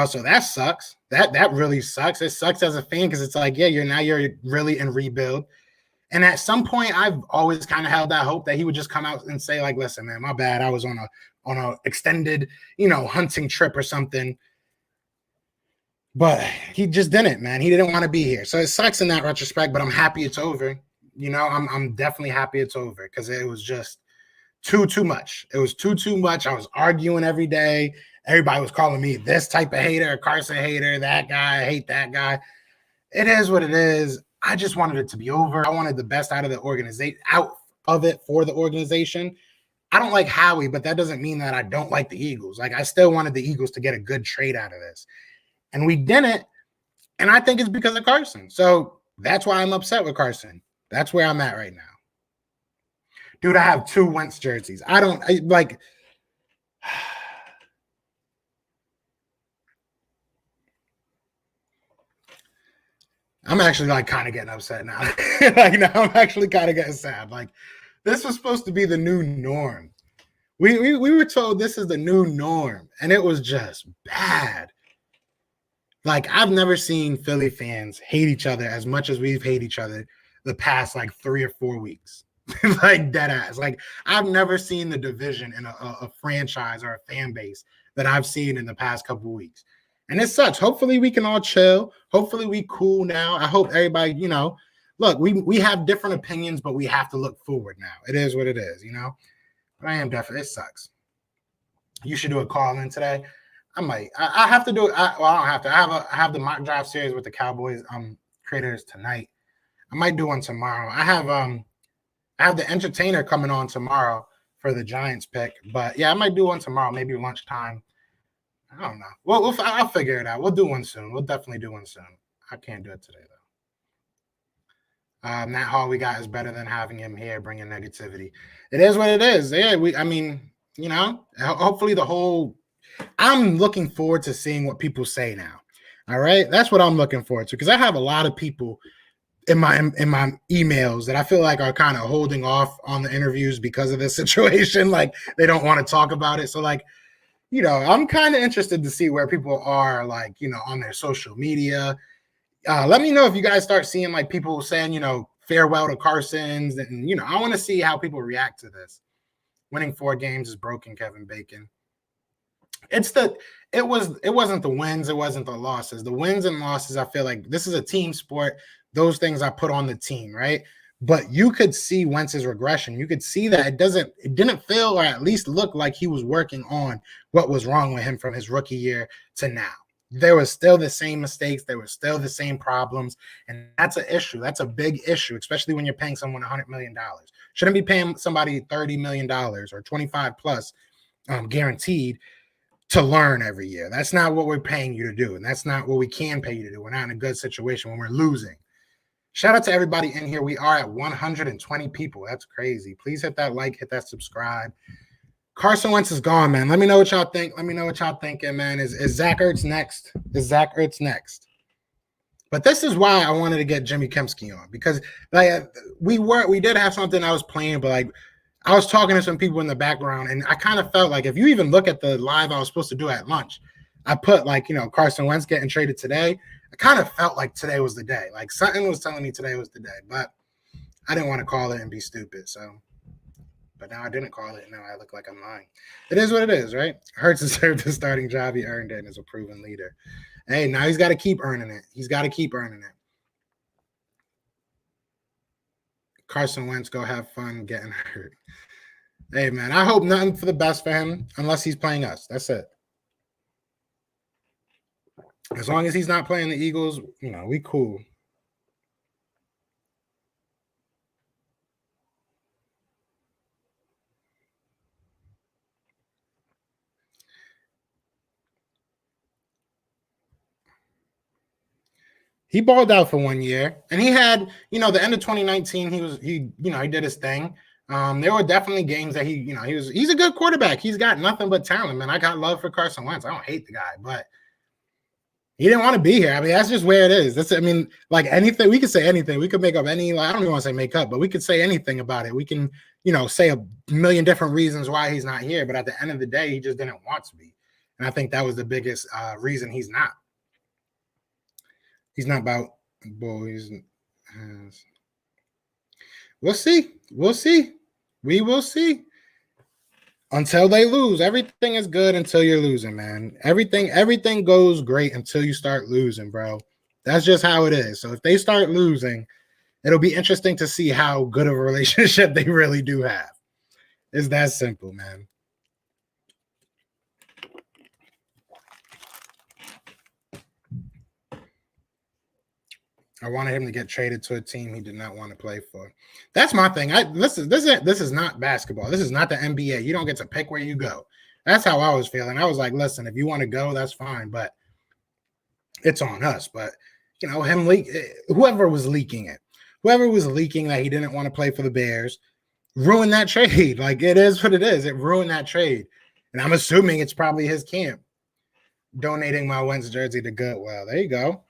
S1: So that sucks. That really sucks. It sucks as a fan, because it's like, yeah, you're really in rebuild. And at some point, I've always kind of held that hope that he would just come out and say, like, listen, man, my bad. I was on a extended, hunting trip or something. But he just didn't, man. He didn't want to be here. So it sucks in that retrospect, but I'm happy it's over. I'm definitely happy it's over because it was just too much. It was too much. I was arguing every day. Everybody was calling me this type of hater, Carson hater, that guy, I hate that guy. It is what it is. I just wanted it to be over. I wanted the best out of the organization, out of it for the organization. I don't like Howie, but that doesn't mean that I don't like the Eagles. Like, I still wanted the Eagles to get a good trade out of this. And we didn't. And I think it's because of Carson. So that's why I'm upset with Carson. That's where I'm at right now. Dude, I have 2 Wentz jerseys. I'm actually like kind of getting upset now. Like, now I'm actually kind of getting sad. Like, this was supposed to be the new norm. We were told this is the new norm, and it was just bad. Like, I've never seen Philly fans hate each other as much as we've hated each other the past like 3 or 4 weeks. Like, dead ass. Like, I've never seen the division in a franchise or a fan base that I've seen in the past couple of weeks. And it sucks. Hopefully we can all chill. Hopefully we cool now. I hope everybody, look, we have different opinions, but we have to look forward now. It is what it is, But I am definitely, it sucks. You should do a call in today. I might. I have to do it. I don't have to. I have the mock draft series with the Cowboys creators tonight. I might do one tomorrow. I have the entertainer coming on tomorrow for the Giants pick. But yeah, I might do one tomorrow, maybe lunchtime. I don't know. Well, I'll figure it out. We'll do one soon. We'll definitely do one soon. I can't do it today though. That Hall we got is better than having him here bringing negativity. It is what it is. Yeah, hopefully the whole. I'm looking forward to seeing what people say now. All right, that's what I'm looking forward to because I have a lot of people in my emails that I feel like are kind of holding off on the interviews because of this situation. Like, they don't want to talk about it. So like, I'm kind of interested to see where people are like, on their social media. Let me know if you guys start seeing like people saying, farewell to Carson's, and I want to see how people react to this. Winning 4 games is broken, Kevin Bacon. It wasn't the wins, it wasn't the losses. The wins and losses, I feel like this is a team sport. Those things I put on the team, right? But you could see Wentz's regression. You could see that it didn't feel or at least look like he was working on what was wrong with him from his rookie year to now. There was still the same mistakes. There were still the same problems. And that's an issue. That's a big issue, especially when you're paying someone $100 million. Shouldn't be paying somebody $30 million or 25 plus guaranteed to learn every year. That's not what we're paying you to do. And that's not what we can pay you to do. We're not in a good situation when we're losing. Shout out to everybody in here. We are at 120 people. That's crazy. Please hit that like, hit that subscribe. Carson Wentz is gone, man. Let me know what y'all think. Let me know what y'all thinking, man. Is Zach Ertz next? Is Zach Ertz next? But this is why I wanted to get Jimmy Kempski on, because like we did have something I was playing, but like I was talking to some people in the background, and I kind of felt like if you even look at the live I was supposed to do at lunch, I put like, Carson Wentz getting traded today. I kind of felt like today was the day. Like something was telling me today was the day, but I didn't want to call it and be stupid. So, but now I didn't call it. Now I look like I'm lying. It is what it is, right? Hurts deserved the starting job. He earned it and is a proven leader. Hey, now he's got to keep earning it. He's got to keep earning it. Carson Wentz, go have fun getting hurt. Hey, man, I hope nothing for the best for him unless he's playing us. That's it. As long as he's not playing the Eagles, we cool. He balled out for 1 year, and he had, the end of 2019, he did his thing. There were definitely games that he's a good quarterback. He's got nothing but talent, man. I got love for Carson Wentz. I don't hate the guy, but he didn't want to be here. I mean, that's just where it is. Like anything, we could say anything. We could make up any, I don't even want to say make up, but we could say anything about it. We can, say a million different reasons why he's not here. But at the end of the day, he just didn't want to be. And I think that was the biggest reason he's not. He's not about boys. We'll see. We'll see. We will see. Until they lose. Everything is good until you're losing, man. Everything goes great until you start losing, bro. That's just how it is. So if they start losing, it'll be interesting to see how good of a relationship they really do have. It's that simple, man. I wanted him to get traded to a team he did not want to play for. That's my thing. This is not basketball. This is not the NBA. You don't get to pick where you go. That's how I was feeling. I was like, listen, if you want to go, that's fine, but it's on us. But whoever was leaking that he didn't want to play for the Bears, ruined that trade. Like, it is what it is. It ruined that trade. And I'm assuming it's probably his camp. Donating my Wentz jersey to Goodwill. There you go.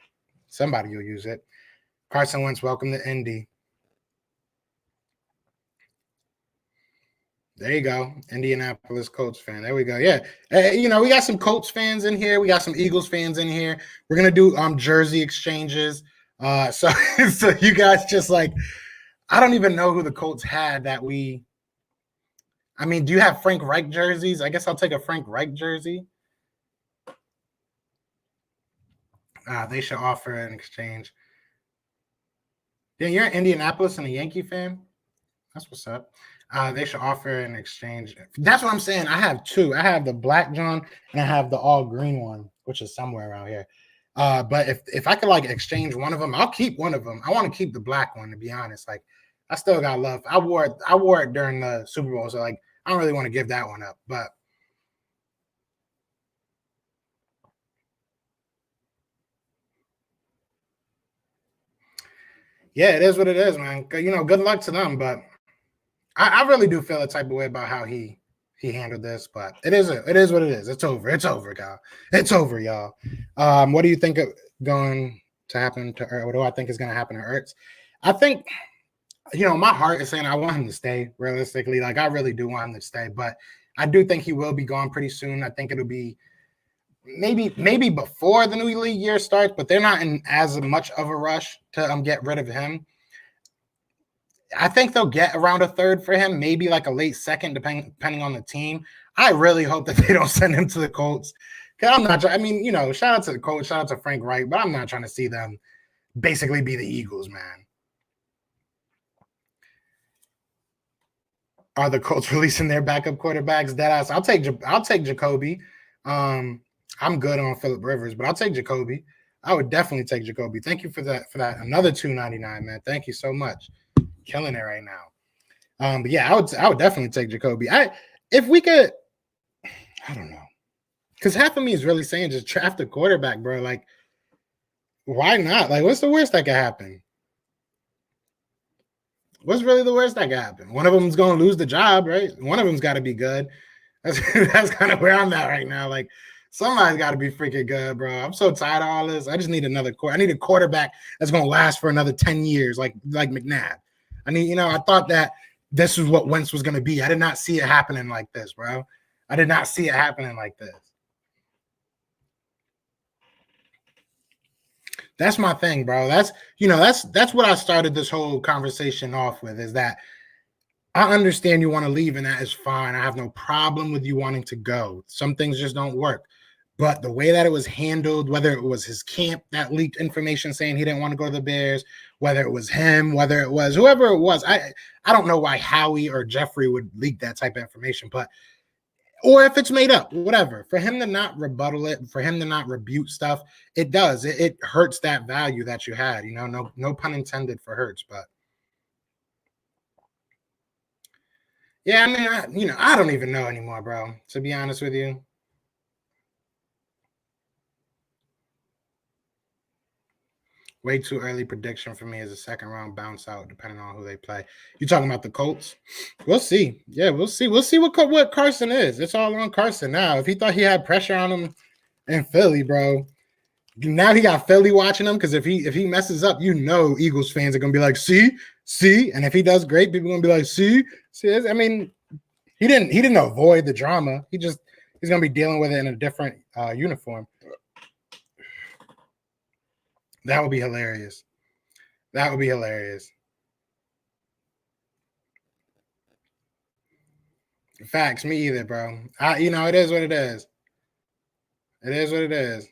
S1: Somebody will use it. Carson Wentz, welcome to Indy. There you go. Indianapolis Colts fan. There we go. Yeah. We got some Colts fans in here. We got some Eagles fans in here. We're going to do jersey exchanges. So you guys just like, I don't even know who the Colts had that do you have Frank Reich jerseys? I guess I'll take a Frank Reich jersey. They should offer an exchange. Yeah, you're in Indianapolis and a Yankee fan? That's what's up. They should offer an exchange. That's what I'm saying. I have two. I have the black John and I have the all green one, which is somewhere around here. But if I could like exchange one of them, I'll keep one of them. I want to keep the black one, to be honest. Like, I still got love. I wore it during the Super Bowl, so like I don't really want to give that one up. But yeah, it is what it is, man. Good luck to them. But I really do feel a type of way about how he handled this. But it is what it is. It's over. It's over, y'all. It's over, y'all. What do you think of going to happen to Ertz? What do I think is going to happen to Ertz? I think, my heart is saying I want him to stay, realistically. Like, I really do want him to stay. But I do think he will be gone pretty soon. I think it'll be maybe before the new league year starts, but they're not in as much of a rush to get rid of him. I think they'll get around a third for him, maybe like a late second, depending on the team. I really hope that they don't send him to the Colts. Because I'm not, shout out to the Colts, shout out to Frank Reich, but I'm not trying to see them basically be the Eagles, man. Are the Colts releasing their backup quarterbacks? Deadass. I'll take Jacoby. I'm good on Phillip Rivers, but I'll take Jacoby. I would definitely take Jacoby. Thank you for that. Another $2.99, man. Thank you so much. Killing it right now. But yeah, I would definitely take Jacoby. If we could, I don't know. Because half of me is really saying just draft a quarterback, bro. Like, why not? Like, what's the worst that could happen? What's really the worst that could happen? One of them's going to lose the job, right? One of them's got to be good. That's kind of where I'm at right now. Like, somebody's got to be freaking good, bro. I'm so tired of all this. I just need I need a quarterback that's going to last for another 10 years, like McNabb. I thought that this is what Wentz was going to be. I did not see it happening like this, bro. I did not see it happening like this. That's my thing, bro. That's what I started this whole conversation off with, is that I understand you want to leave, and that is fine. I have no problem with you wanting to go. Some things just don't work. But the way that it was handled, whether it was his camp that leaked information saying he didn't want to go to the Bears, whether it was him, whether it was whoever it was, I don't know why Howie or Jeffrey would leak that type of information, or if it's made up, whatever. For him to not rebuttal it, for him to not rebuke stuff, it does. It hurts that value that you had. No pun intended for Hurts, but yeah, I don't even know anymore, bro. To be honest with you. Way too early prediction for me is a second round bounce out, depending on who they play. You talking about the Colts? We'll see. Yeah, we'll see. We'll see what Carson is. It's all on Carson now. If he thought he had pressure on him in Philly, bro, now he got Philly watching him, because if he messes up, Eagles fans are gonna be like, see, and if he does great, people are gonna be like, see. I mean, he didn't avoid the drama. He's gonna be dealing with it in a different uniform. That would be hilarious. That would be hilarious. Facts, me either, bro. It is what it is. It is what it is.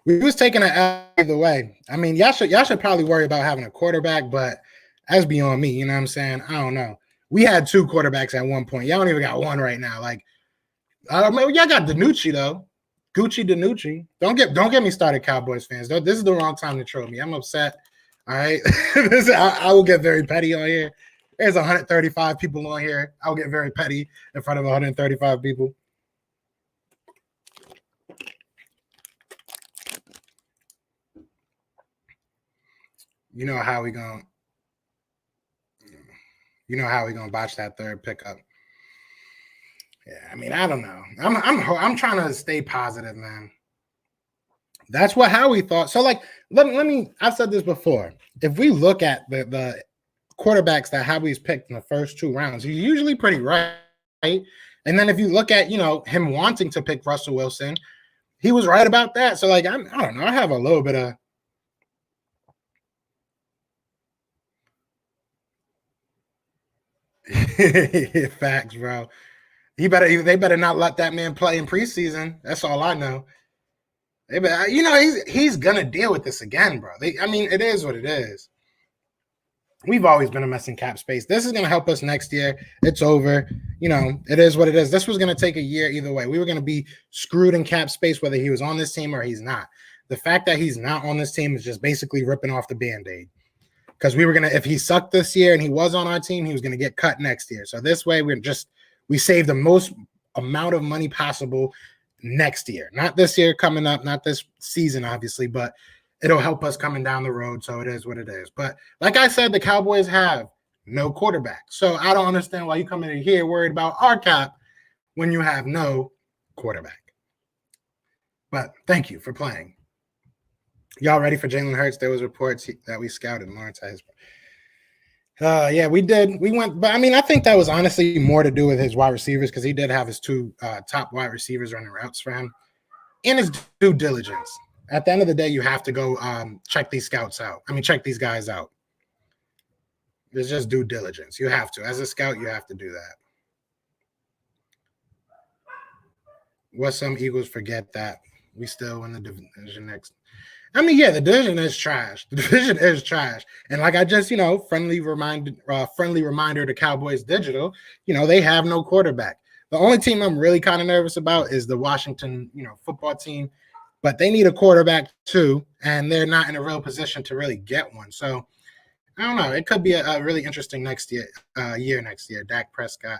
S1: We was taking an L either way. I mean, y'all should probably worry about having a quarterback, but that's beyond me. You know what I'm saying? I don't know. We had 2 quarterbacks at one point. Y'all don't even got one right now. Like, y'all got DiNucci though. Gucci DiNucci. Don't get me started, Cowboys fans. This is the wrong time to troll me. I'm upset. All right. I will get very petty on here. There's 135 people on here. I'll get very petty in front of 135 people. You know how we gonna botch that third pickup. Yeah, I mean, I don't know. I'm trying to stay positive, man. That's what Howie thought. So, like, let me. I've said this before. If we look at the quarterbacks that Howie's picked in the first 2 rounds, he's usually pretty right. And then if you look at him wanting to pick Russell Wilson, he was right about that. So, like, I don't know. I have a little bit of. Facts, bro. They better not let that man play in preseason. That's all I know. He's gonna deal with this again, bro. It is what it is. We've always been a mess in cap space. This is gonna help us next year. It's over. It is what it is. This was gonna take a year either way. We were gonna be screwed in cap space whether he was on this team or he's not. The fact that he's not on this team is just basically ripping off the Band-Aid. Because if he sucked this year and he was on our team, he was gonna get cut next year. So this way we save the most amount of money possible next year, not this year coming up, not this season, obviously, but it'll help us coming down the road. So it is what it is. But like I said, the Cowboys have no quarterback. So I don't understand why you come in here worried about our cap when you have no quarterback. But thank you for playing. Y'all ready for Jalen Hurts? There was reports that we scouted Lawrence Hesper. Yeah, we did. We went, but I think that was honestly more to do with his wide receivers because he did have his 2 top wide receivers running routes for him and his due diligence. At the end of the day, you have to go check these scouts out. Check these guys out. There's just due diligence. You have to. As a scout, you have to do that. What some Eagles forget that we still win the division next. The division is trash. The division is trash. And like I just, friendly reminder to Cowboys Digital, they have no quarterback. The only team I'm really kind of nervous about is the Washington, football team. But they need a quarterback too, and they're not in a real position to really get one. So I don't know. It could be a really interesting next year. Dak Prescott,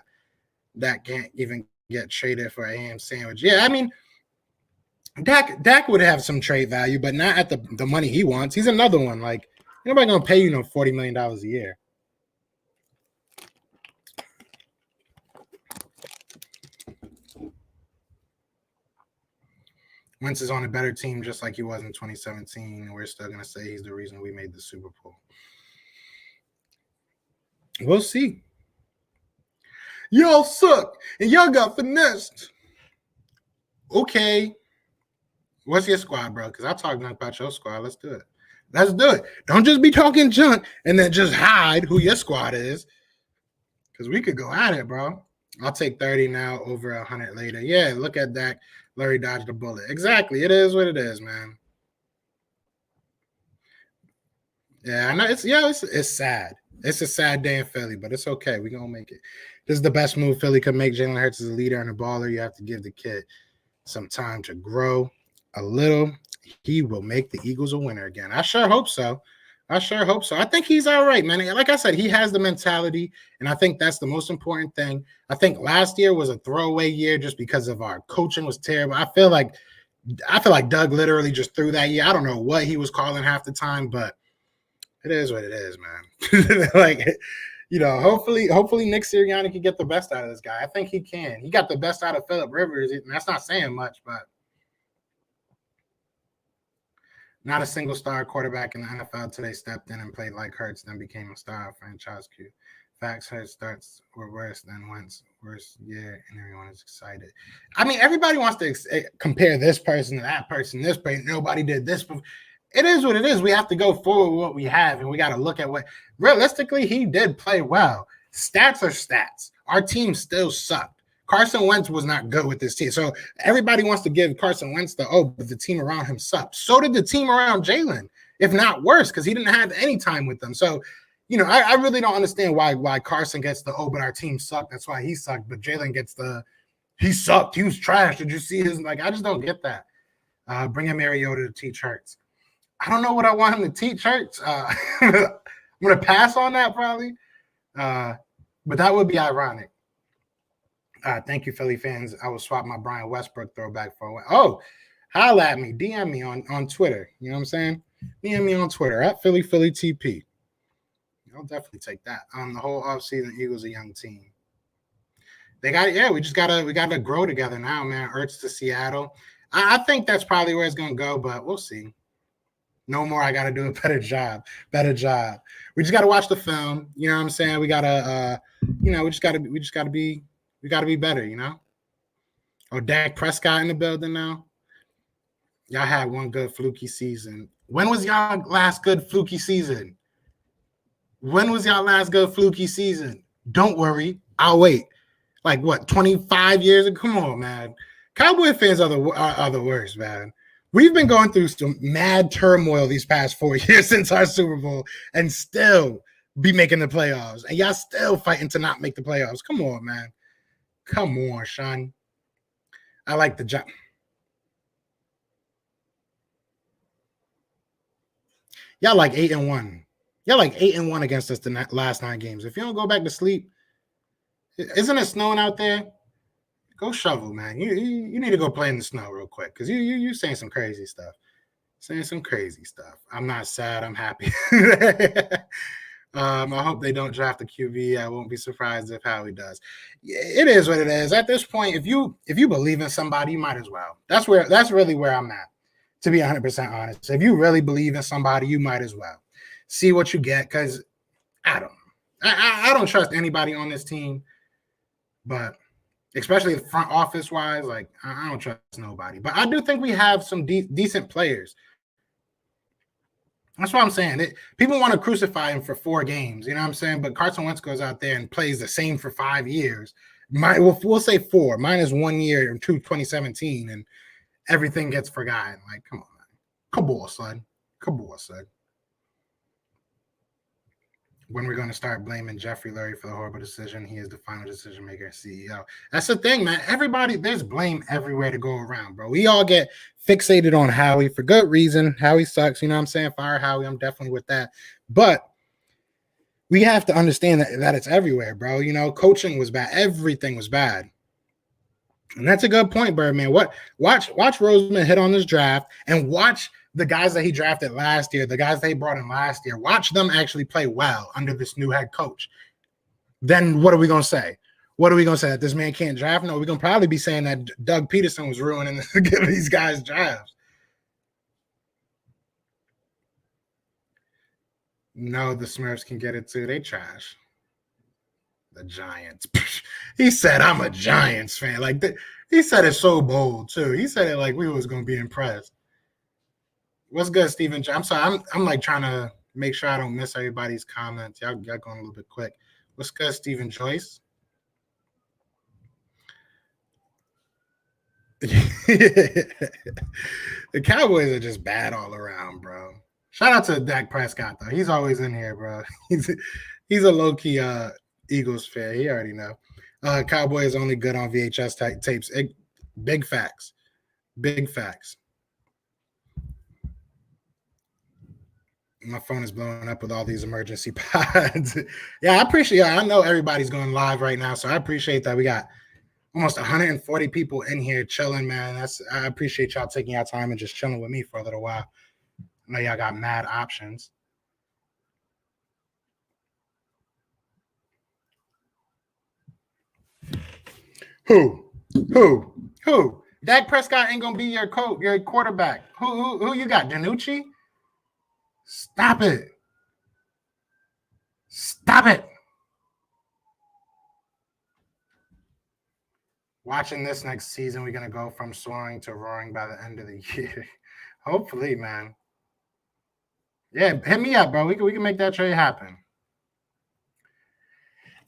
S1: that can't even get traded for a ham sandwich. Yeah, Dak would have some trade value, but not at the money he wants. He's another one. Like, nobody gonna pay $40 million a year. Wentz is on a better team just like he was in 2017, and we're still gonna say he's the reason we made the Super Bowl. We'll see. Y'all suck, and y'all got finessed. Okay. What's your squad, bro? Because I talk nothing about your squad. Let's do it. Don't just be talking junk and then just hide who your squad is. Because we could go at it, bro. I'll take 30 now, over 100 later. Yeah, look at that. Larry dodged a bullet. Exactly. It is what it is, man. Yeah, I know. It's sad. It's a sad day in Philly, but it's okay. We're going to make it. This is the best move Philly could make. Jalen Hurts is a leader and a baller. You have to give the kid some time to grow a little. He will make the Eagles a winner again. I sure hope so. I think he's all right, man. Like I said, he has the mentality, and I think that's the most important thing. I think last year was a throwaway year just because of our coaching was terrible. I feel like Doug literally just threw that year. I don't know what he was calling half the time, but it is what it is, man. Hopefully Nick Sirianni can get the best out of this guy. I think he can. He got the best out of Phillip Rivers, and that's not saying much, but not a single star quarterback in the NFL today stepped in and played like Hurts, then became a star franchise Q. Facts, Hurts starts were worse than Wentz. Worst year, and everyone is excited. Everybody wants to compare this person to that person, this person. Nobody did this before. It is what it is. We have to go forward with what we have, and we got to look at what realistically he did play well. Stats are stats. Our team still sucked. Carson Wentz was not good with this team. So everybody wants to give Carson Wentz but the team around him sucked. So did the team around Jalen, if not worse, because he didn't have any time with them. So, I really don't understand why Carson gets but our team sucked. That's why he sucked. But Jalen gets he sucked. He was trash. Did you see his? I just don't get that. Bring in Mariota to teach Hurts. I don't know what I want him to teach Hurts. I'm going to pass on that probably. But that would be ironic. Thank you, Philly fans. I will swap my Brian Westbrook throwback for a while. Oh, holla at me. DM me on Twitter. You know what I'm saying? DM me on Twitter at PhillyTP. I'll definitely take that. The whole offseason, Eagles a young team. We gotta grow together now, man. Ertz to Seattle. I think that's probably where it's gonna go, but we'll see. No more. I gotta do a better job. We just gotta watch the film. You know what I'm saying? We gotta, we gotta be better. Oh, Dak Prescott in the building now. Y'all had one good fluky season. When was y'all last good fluky season? Don't worry, I'll wait. 25 years ago? Come on, man. Cowboy fans are the worst, man. We've been going through some mad turmoil these past 4 years since our Super Bowl and still be making the playoffs. And y'all still fighting to not make the playoffs. Come on, man. Come on, Sean. I like the job. Y'all 8-1. Y'all 8-1 against us the last 9 games. If you don't go back to sleep, isn't it snowing out there? Go shovel, man. You need to go play in the snow real quick because you saying some crazy stuff. I'm not sad. I'm happy. I hope they don't draft the QB. I won't be surprised if Howie does. It is what it is. At this point, if you believe in somebody, you might as well. That's really where I'm at, to be 100% honest. If you really believe in somebody, you might as well see what you get. Because I don't trust anybody on this team, but especially front office wise, I don't trust nobody. But I do think we have some decent players. That's what I'm saying. People want to crucify him for 4 games, you know what I'm saying? But Carson Wentz goes out there and plays the same for 5 years. We'll say 4. Mine is 1 year, 2017, and everything gets forgotten. Come on, man. Come on, son. When we're going to start blaming Jeffrey Lurie for the horrible decision, he is the final decision maker and CEO. That's the thing, man. There's blame everywhere to go around, bro. We all get fixated on Howie for good reason. Howie sucks, you know what I'm saying? Fire Howie, I'm definitely with that. But we have to understand that it's everywhere, bro. Coaching was bad. Everything was bad. And that's a good point, Birdman. Watch Roseman hit on this draft and watch the guys that he drafted last year, the guys they brought in last year, watch them actually play well under this new head coach. Then what are we going to say? That this man can't draft? No, we're going to probably be saying that Doug Peterson was ruining these guys drafts. No, the Smurfs can get it too. They trash. The Giants. He said, I'm a Giants fan. He said it so bold, too. He said it like we was going to be impressed. What's good, Stephen? I'm sorry. I'm trying to make sure I don't miss everybody's comments. Y'all going a little bit quick. What's good, Stephen Joyce? The Cowboys are just bad all around, bro. Shout out to Dak Prescott, though. He's always in here, bro. He's a low-key Eagles fan. He already know. Cowboys only good on VHS tapes. Big facts. My phone is blowing up with all these emergency pods. Yeah, I appreciate it. I know everybody's going live right now, so I appreciate that. We got almost 140 people in here chilling, man. I appreciate y'all taking your time and just chilling with me for a little while. I know y'all got mad options. Who? Dak Prescott ain't gonna be your quarterback. Who you got? DiNucci? Stop it. Watching this next season, we're going to go from soaring to roaring by the end of the year. Hopefully, man. Yeah, hit me up, bro. We can make that trade happen.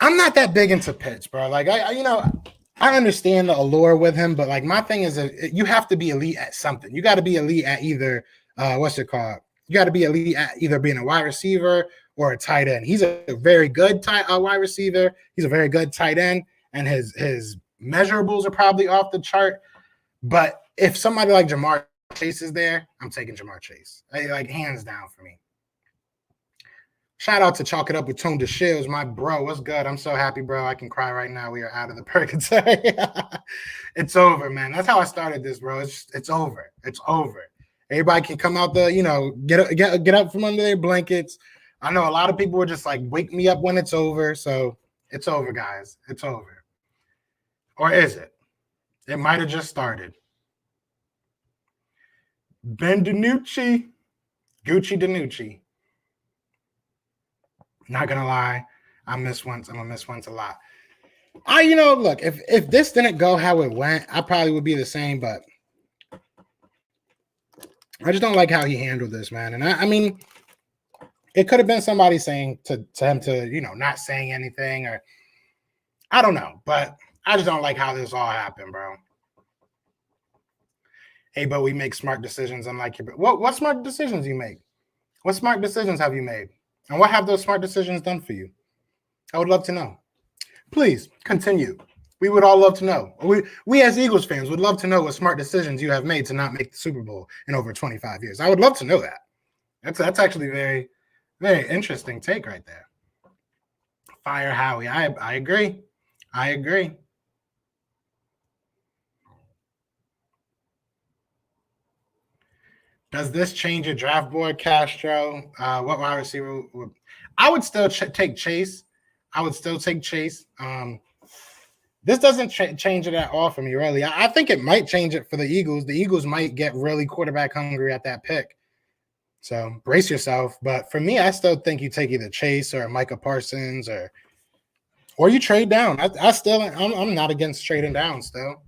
S1: I'm not that big into Pitts, bro. I understand the allure with him, but like my thing is, you have to be elite at something. You got to be elite at either what's it called? You got to be elite at either being a wide receiver or a tight end. He's a very good wide receiver. He's a very good tight end, and his measurables are probably off the chart. But if somebody like Jamar Chase is there, I'm taking Jamar Chase. Like hands down for me. Shout out to Chalk It Up with Tone DeShields, my bro. What's good? I'm so happy, bro. I can cry right now. We are out of the purgatory. It's over, man. That's how I started this, bro. It's over. It's over. Everybody can come out get up from under their blankets. I know a lot of people were just like, wake me up when it's over. So it's over, guys. It's over. Or is it? It might have just started. Ben DiNucci. Gucci DiNucci. Not gonna lie, I miss Wentz. I'm gonna miss Wentz a lot. Look, if this didn't go how it went, I probably would be the same, but I just don't like how he handled this, man. And I mean, it could have been somebody saying to him to, not saying anything, or I don't know, but I just don't like how this all happened, bro. Hey, but we make smart decisions, unlike your. What smart decisions you make? What smart decisions have you made? And what have those smart decisions done for you? I would love to know. Please continue. We would all love to know. We as Eagles fans would love to know what smart decisions you have made to not make the Super Bowl in over 25 years. I would love to know that. That's actually very, very interesting take right there. Fire Howie. I agree. I agree. Does this change your draft board, Castro? What wide receiver? I would still take Chase. I would still take Chase. This doesn't change it at all for me, really. I think it might change it for the Eagles. The Eagles might get really quarterback hungry at that pick. So brace yourself. But for me, I still think you take either Chase or Micah Parsons or you trade down. I'm not against trading down still.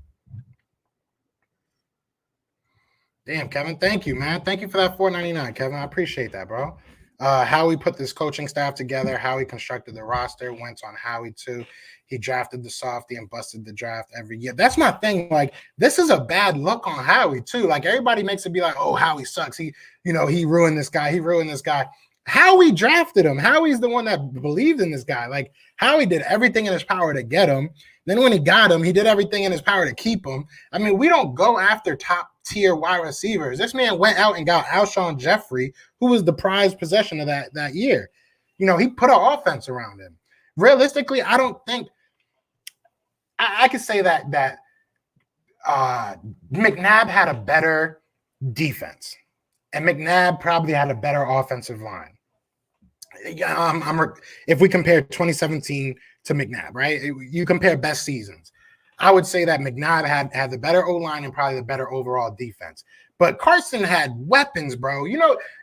S1: Damn, Kevin. Thank you, man. Thank you for that $4.99, Kevin. I appreciate that, bro. How we put this coaching staff together, how he constructed the roster, went on Howie too. He drafted the softy and busted the draft every year. That's my thing. Like, this is a bad look on Howie too. Like, everybody makes it be like, oh, Howie sucks. He ruined this guy. He ruined this guy. Howie drafted him. Howie's the one that believed in this guy. Like, Howie did everything in his power to get him. Then when he got him, he did everything in his power to keep him. I mean, we don't go after top-tier wide receivers. This man went out and got Alshon Jeffrey, who was the prized possession of that year. He put an offense around him. Realistically, I don't think I could say that McNabb had a better defense, and McNabb probably had a better offensive line. If we compare 2017 to McNabb, right? You compare best seasons. I would say that McNabb had the better O-line and probably the better overall defense. But Carson had weapons, bro. You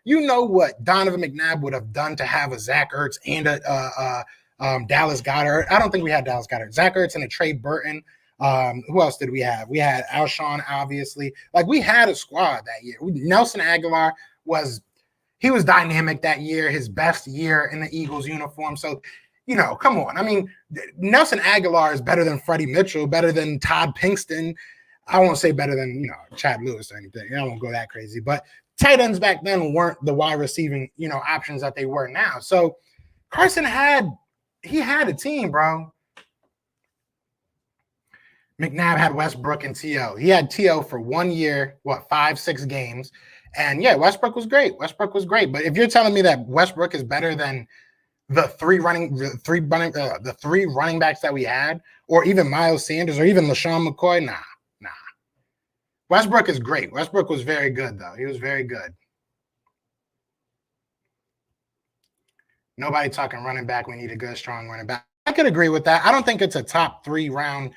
S1: know what Donovan McNabb would have done to have a Zach Ertz and a Dallas Goedert. I don't think we had Dallas Goedert. Zach Ertz and a Trey Burton. Who else did we have? We had Alshon, obviously. Like, we had a squad that year. Nelson Aguilar was dynamic that year, his best year in the Eagles uniform. So, come on. I mean, Nelson Aguilar is better than Freddie Mitchell, better than Todd Pinkston. I won't say better than, Chad Lewis or anything. I won't go that crazy. But tight ends back then weren't the wide receiving, options that they were now. So Carson had a team, bro. McNabb had Westbrook and T.O. He had T.O. for 1 year, 5-6 games. And yeah, Westbrook was great. But if you're telling me that Westbrook is better than the three running backs that we had, or even Miles Sanders, or even LaShawn McCoy, nah. Westbrook is great. Westbrook was very good, though. He was very good. Nobody talking running back. We need a good, strong running back. I could agree with that. I don't think it's a top 3 round.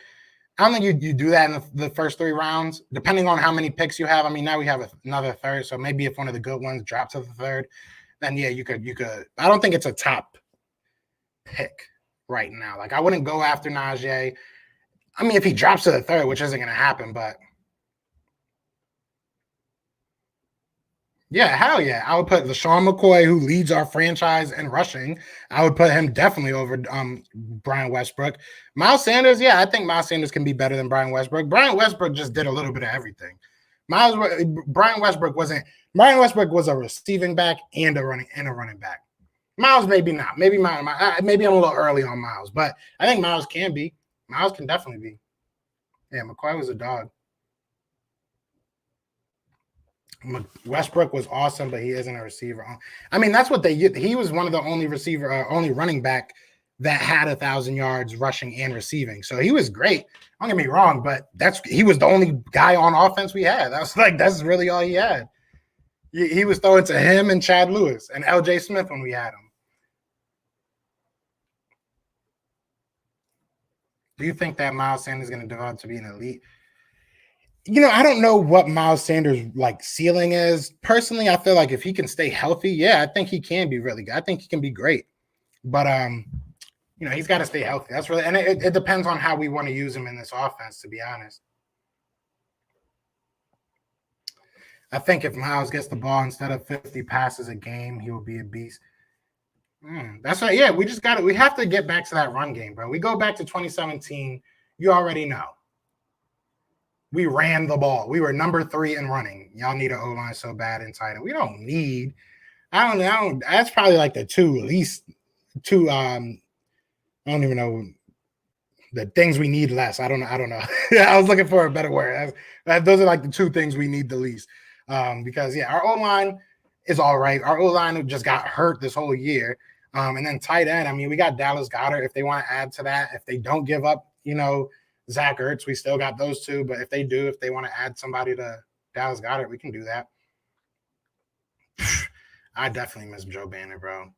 S1: I don't think you do that in the first 3 rounds, depending on how many picks you have. I mean, now we have another third, so maybe if one of the good ones drops to the third, then yeah, you could. I don't think it's a top pick right now. Like, I wouldn't go after Najee. I mean, if he drops to the third, which isn't going to happen, but Yeah, hell yeah. I would put LaShawn McCoy, who leads our franchise in rushing. I would put him definitely over Brian Westbrook. Miles Sanders, yeah, I think Miles Sanders can be better than Brian Westbrook. Brian Westbrook just did a little bit of everything. Brian Westbrook wasn't. Brian Westbrook was a receiving back and a running back. Miles maybe not. Maybe maybe I'm a little early on Miles, but I think Miles can be. Miles can definitely be. Yeah, McCoy was a dog. Westbrook was awesome, but he isn't a receiver. I mean, that's what he was one of the only running back that had 1,000 yards rushing and receiving. So he was great. Don't get me wrong, but he was the only guy on offense we had. That's really all he had. He was throwing to him and Chad Lewis and LJ Smith when we had him. Do you think that Miles Sanders is going to develop to be an elite? I don't know what Miles Sanders like ceiling is. Personally, I feel like if he can stay healthy, yeah, I think he can be really good. I think he can be great. But he's got to stay healthy. That's really, and it depends on how we want to use him in this offense, to be honest. I think if Miles gets the ball instead of 50 passes a game, he will be a beast. That's right. Yeah, we have to get back to that run game, bro. We go back to 2017. You already know. We ran the ball. We were number 3 in running. Y'all need an O-line so bad in tight end. We don't need. I don't. That's probably like the at least two. I don't even know the things we need less. I don't know. I was looking for a better word. Those are like the 2 things we need the least. Because yeah, our O-line is all right. Our O-line just got hurt this whole year. And then tight end. I mean, we got Dallas Goedert. If they want to add to that, if they don't give up, Zach Ertz, we still got those 2. But if they want to add somebody to Dallas Goedert, we can do that. I definitely miss Joe Banner, bro.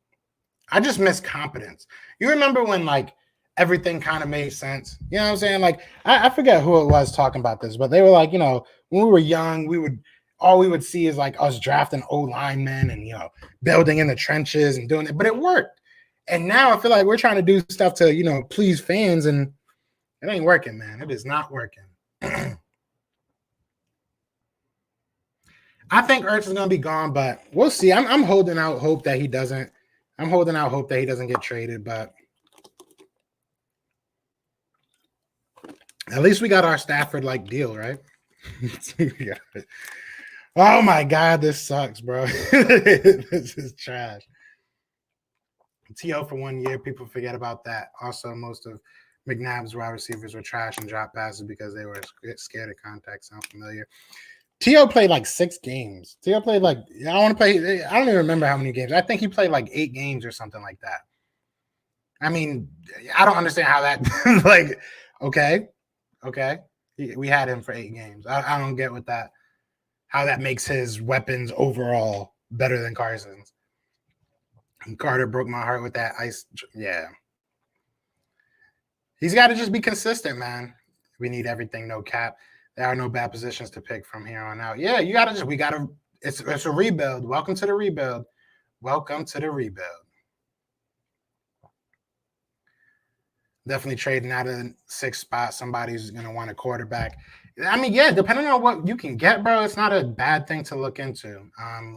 S1: I just miss competence. You remember when like everything kind of made sense? You know what I'm saying? Like I forget who it was talking about this, but they were like, when we were young, all we would see is like us drafting O linemen and building in the trenches and doing it, but it worked. And now I feel like we're trying to do stuff to please fans, and it ain't working, man. It is not working. I think Ertz is going to be gone, but we'll see. I'm holding out hope that he doesn't. I'm holding out hope that he doesn't get traded, but at least we got our Stafford like deal, right? Oh my God, this sucks, bro. This is trash. TO for 1 year. People forget about that. Also, most of McNabb's wide receivers were trash and drop passes because they were scared of contact. Sound familiar? T.O. played like 6 games. T.O. played I don't even remember how many games. I think he played like 8 games or something like that. I mean, I don't understand how that, okay. We had him for 8 games. I don't get how that makes his weapons overall better than Carson's. And Carter broke my heart with that ice. Yeah. He's got to just be consistent, man. We need everything, no cap. There are no bad positions to pick from here on out. Yeah, it's a rebuild. Welcome to the rebuild. Definitely trading out of the 6th spot. Somebody's going to want a quarterback. I mean, yeah, depending on what you can get, bro, it's not a bad thing to look into.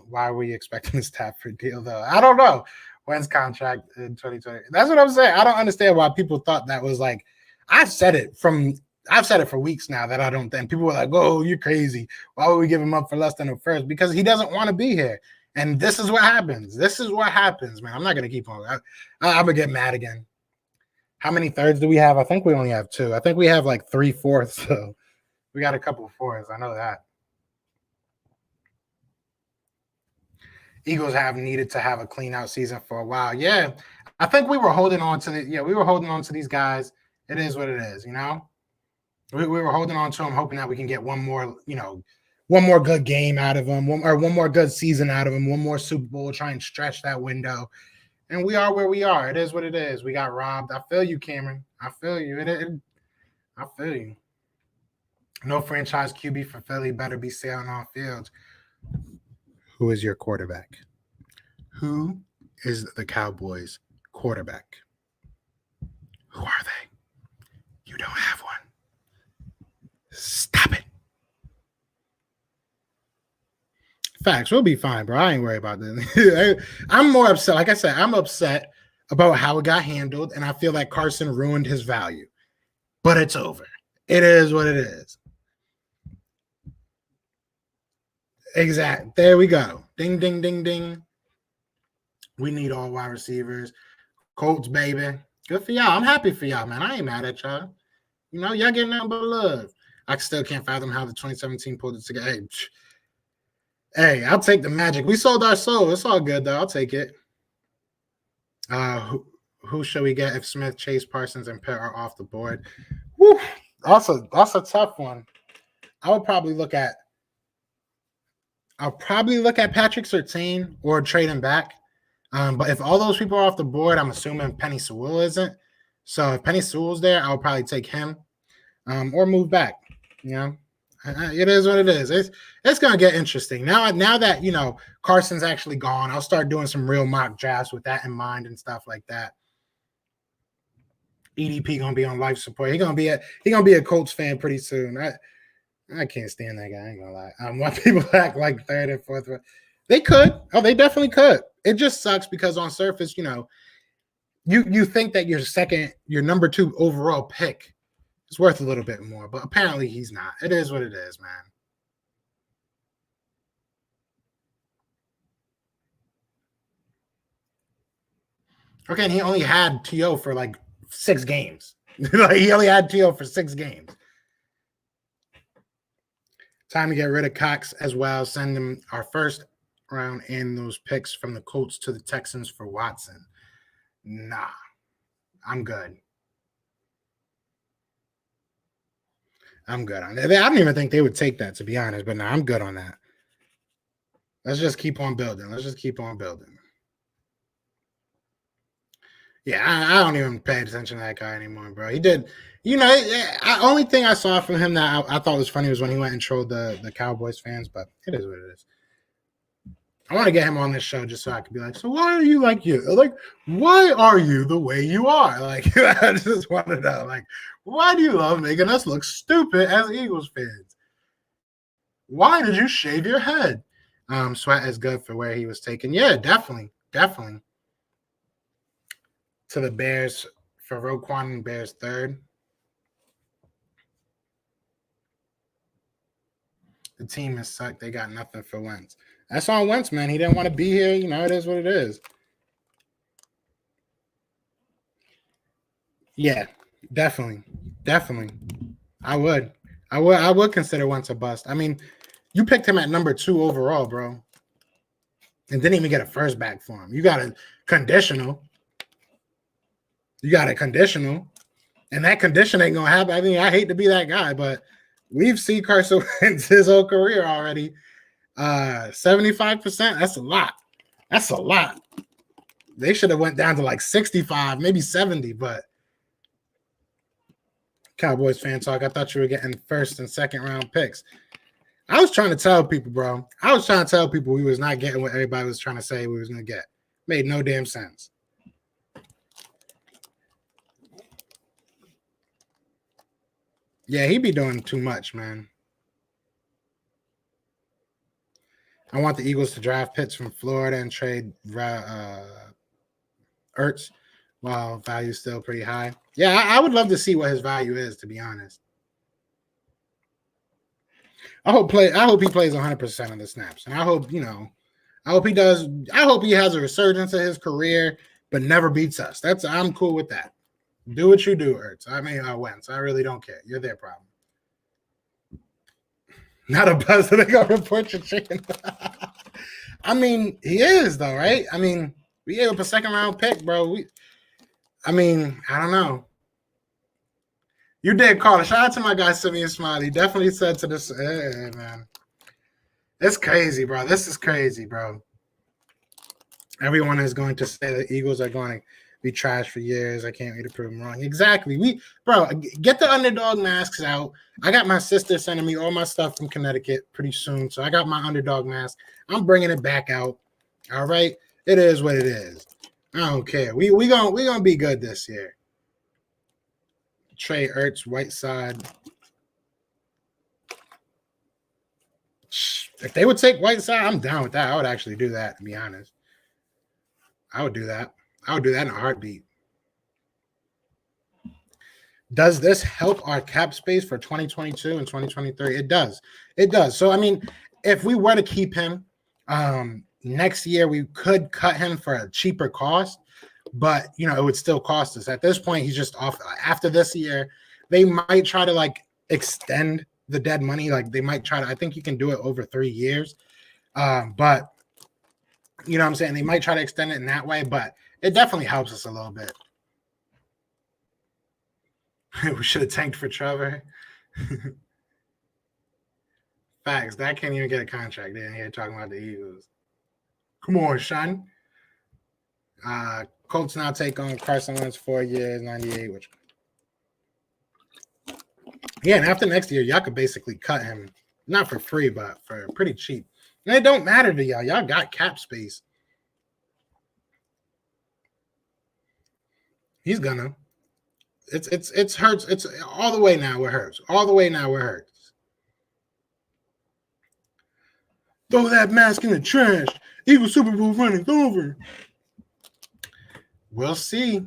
S1: Why are we expecting the Stafford deal, though? I don't know. When's contract in 2020? That's what I'm saying. I don't understand why people thought that was like, I've said it for weeks now that I don't think. People were like, oh, you're crazy. Why would we give him up for less than a first? Because he doesn't want to be here. And this is what happens. Man. I'm not going to keep on. I'm going to get mad again. How many thirds do we have? I think we only have 2. I think we have like 3/4. So we got a couple of 4s. I know that. Eagles have needed to have a clean out season for a while. Yeah. I think we were holding on to these guys. It is what it is, We were holding on to them, hoping that we can get one more good game out of them, one more good season out of them, one more Super Bowl, try and stretch that window. And we are where we are. It is what it is. We got robbed. I feel you, Cameron. I feel you. I feel you. No franchise QB for Philly better be sailing on fields. Who is your quarterback? Who is the Cowboys' quarterback? Who are they? You don't have one. Stop it. Facts. We'll be fine, bro. I ain't worried about that. I'm more upset. Like I said, I'm upset about how it got handled, and I feel like Carson ruined his value. But it's over. It is what it is. Exact. There we go. Ding, ding, ding, ding. We need all wide receivers. Colts, baby. Good for y'all. I'm happy for y'all, man. I ain't mad at y'all. You know, y'all getting nothing but love. I still can't fathom how the 2017 pulled it together. Hey, I'll take the Magic. We sold our soul. It's all good, though. I'll take it. Who shall we get if Smith, Chase, Parsons, and Pitt are off the board? Woo, that's a tough one. I'll probably look at Patrick Surtain or trade him back. But if all those people are off the board, I'm assuming Penny Sewell isn't. So if Penny Sewell's there, I'll probably take him or move back. You know, it is what it is. It's gonna get interesting now that you know Carson's actually gone. I'll start doing some real mock drafts with that in mind and stuff like that. EDP gonna be on life support. He gonna be a Colts fan pretty soon. I can't stand that guy. I ain't gonna lie. I want people to act like third and fourth. They could. Oh, they definitely could. It just sucks because on surface, you know, you think that your number 2 overall pick is worth a little bit more, but apparently he's not. It is what it is, man. Okay, and he only had T.O. for like 6 games. Like he only had T.O. for 6 games. Time to get rid of Cox as well. Send them our first round and those picks from the Colts to the Texans for Watson. Nah, I'm good. I'm good on that. I don't even think they would take that, to be honest, but nah, I'm good on that. Let's just keep on building. Yeah, I don't even pay attention to that guy anymore, bro. He did, you know, only thing I saw from him that I thought was funny was when he went and trolled the Cowboys fans, but it is what it is. I want to get him on this show just so I could be like, so why are you like you? Like, why are you the way you are? Like, I just want to know, like, why do you love making us look stupid as Eagles fans? Why did you shave your head? Sweat is good for where he was taken. Yeah, definitely. To the Bears for Roquan and Bears third. The team is sucked. They got nothing for Wentz. That's on Wentz, man. He didn't want to be here. You know, it is what it is. Yeah, definitely. I would consider Wentz a bust. I mean, you picked him at number 2 overall, bro. And didn't even get a first back for him. You got a conditional. And that condition ain't gonna happen. I mean, I hate to be that guy, but we've seen Carson Wentz his whole career already. 75%. That's a lot. They should have went down to like 65, maybe 70, but Cowboys fan talk. I thought you were getting first and second round picks. I was trying to tell people, bro. We was not getting what everybody was trying to say we was going to get. Made no damn sense. Yeah, he be doing too much, man. I want the Eagles to draft Pitts from Florida and trade Ertz while value's still pretty high. Yeah, I would love to see what his value is, to be honest. I hope he plays 100% of the snaps. And I hope he does. I hope he has a resurgence of his career, but never beats us. I'm cool with that. Do what you do, Ertz. I mean, Wentz. I really don't care. You're their problem. Not a buzz. They gonna report your chicken. I mean, he is though, right? I mean, we gave up a second round pick, bro. I don't know. You did call it. Shout out to my guy Simeon Smiley. He definitely said to this, hey, man. It's crazy, bro. This is crazy, bro. Everyone is going to say the Eagles are going to be trash for years. I can't wait to prove them wrong. Exactly. Get the underdog masks out. I got my sister sending me all my stuff from Connecticut pretty soon. So I got my underdog mask. I'm bringing it back out. All right. It is what it is. I don't care. We gonna be good this year. Trey Ertz, Whiteside. If they would take Whiteside, I'm down with that. I would actually do that, to be honest. I would do that. I would do that in a heartbeat. Does this help our cap space for 2022 and 2023? It does. It does. So, I mean, if we were to keep him next year, we could cut him for a cheaper cost, but, you know, it would still cost us. At this point, he's just off. After this year, they might try to, like, extend the dead money. Like, they might try to – I think you can do it over 3 years. But, you know what I'm saying? They might try to extend it in that way, but it definitely helps us a little bit. We should have tanked for Trevor. Facts. That can't even get a contract. They're in here talking about the Eagles. Come on, Sean. Colts now take on Carson Wentz 4 years, 98. Which, yeah, and after next year, y'all could basically cut him, not for free, but for pretty cheap. And it don't matter to y'all. Y'all got cap space. He's gonna. It's hurts. It's all the way now. It hurts. All the way now. It hurts. Throw that mask in the trash. Eagles Super Bowl run is over. We'll see.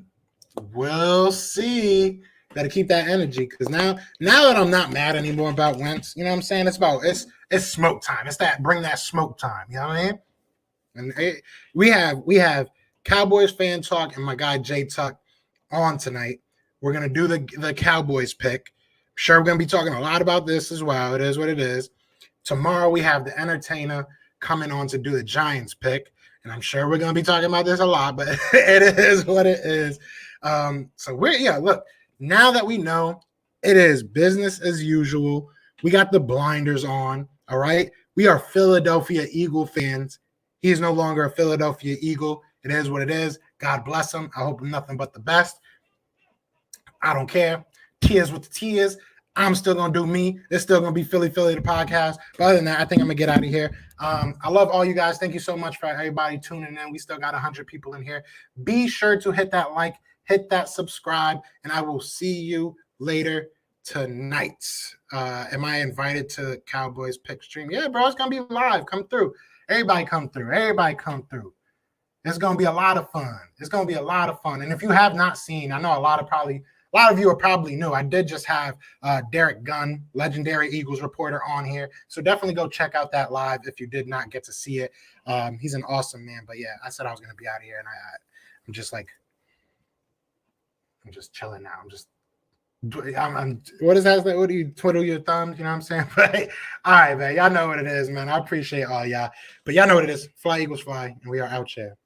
S1: We'll see. Got to keep that energy because now that I'm not mad anymore about Wentz, you know what I'm saying? It's smoke time. It's that bring that smoke time. You know what I mean? And we have Cowboys fan talk and my guy Jay Tuck on tonight. We're going to do the Cowboys pick. I'm sure we're going to be talking a lot about this as well. It is what it is. Tomorrow we have the entertainer coming on to do the Giants pick. And I'm sure we're going to be talking about this a lot, but it is what it is. So look, now that we know it is business as usual, we got the blinders on, all right? We are Philadelphia Eagle fans. He is no longer a Philadelphia Eagle. It is what it is. God bless him. I hope nothing but the best. I don't care. Tears with the tears. I'm still going to do me. It's still going to be Philly the podcast. But other than that, I think I'm going to get out of here. I love all you guys. Thank you so much for everybody tuning in. We still got 100 people in here. Be sure to hit that like, hit that subscribe, and I will see you later tonight. Am I invited to Cowboys pick stream? Yeah, bro, it's going to be live. Come through. Everybody come through. Everybody come through. It's going to be a lot of fun. It's going to be a lot of fun. And if you have not seen, I know a lot of you are probably new. I did just have Derek Gunn, legendary Eagles reporter, on here. So definitely go check out that live if you did not get to see it. He's an awesome man. But yeah, I said I was going to be out of here, and I'm just chilling now. I'm what is that? What do you twiddle your thumbs? You know what I'm saying? But all right, man. Y'all know what it is, man. I appreciate all y'all. But y'all know what it is. Fly Eagles fly, and we are out here.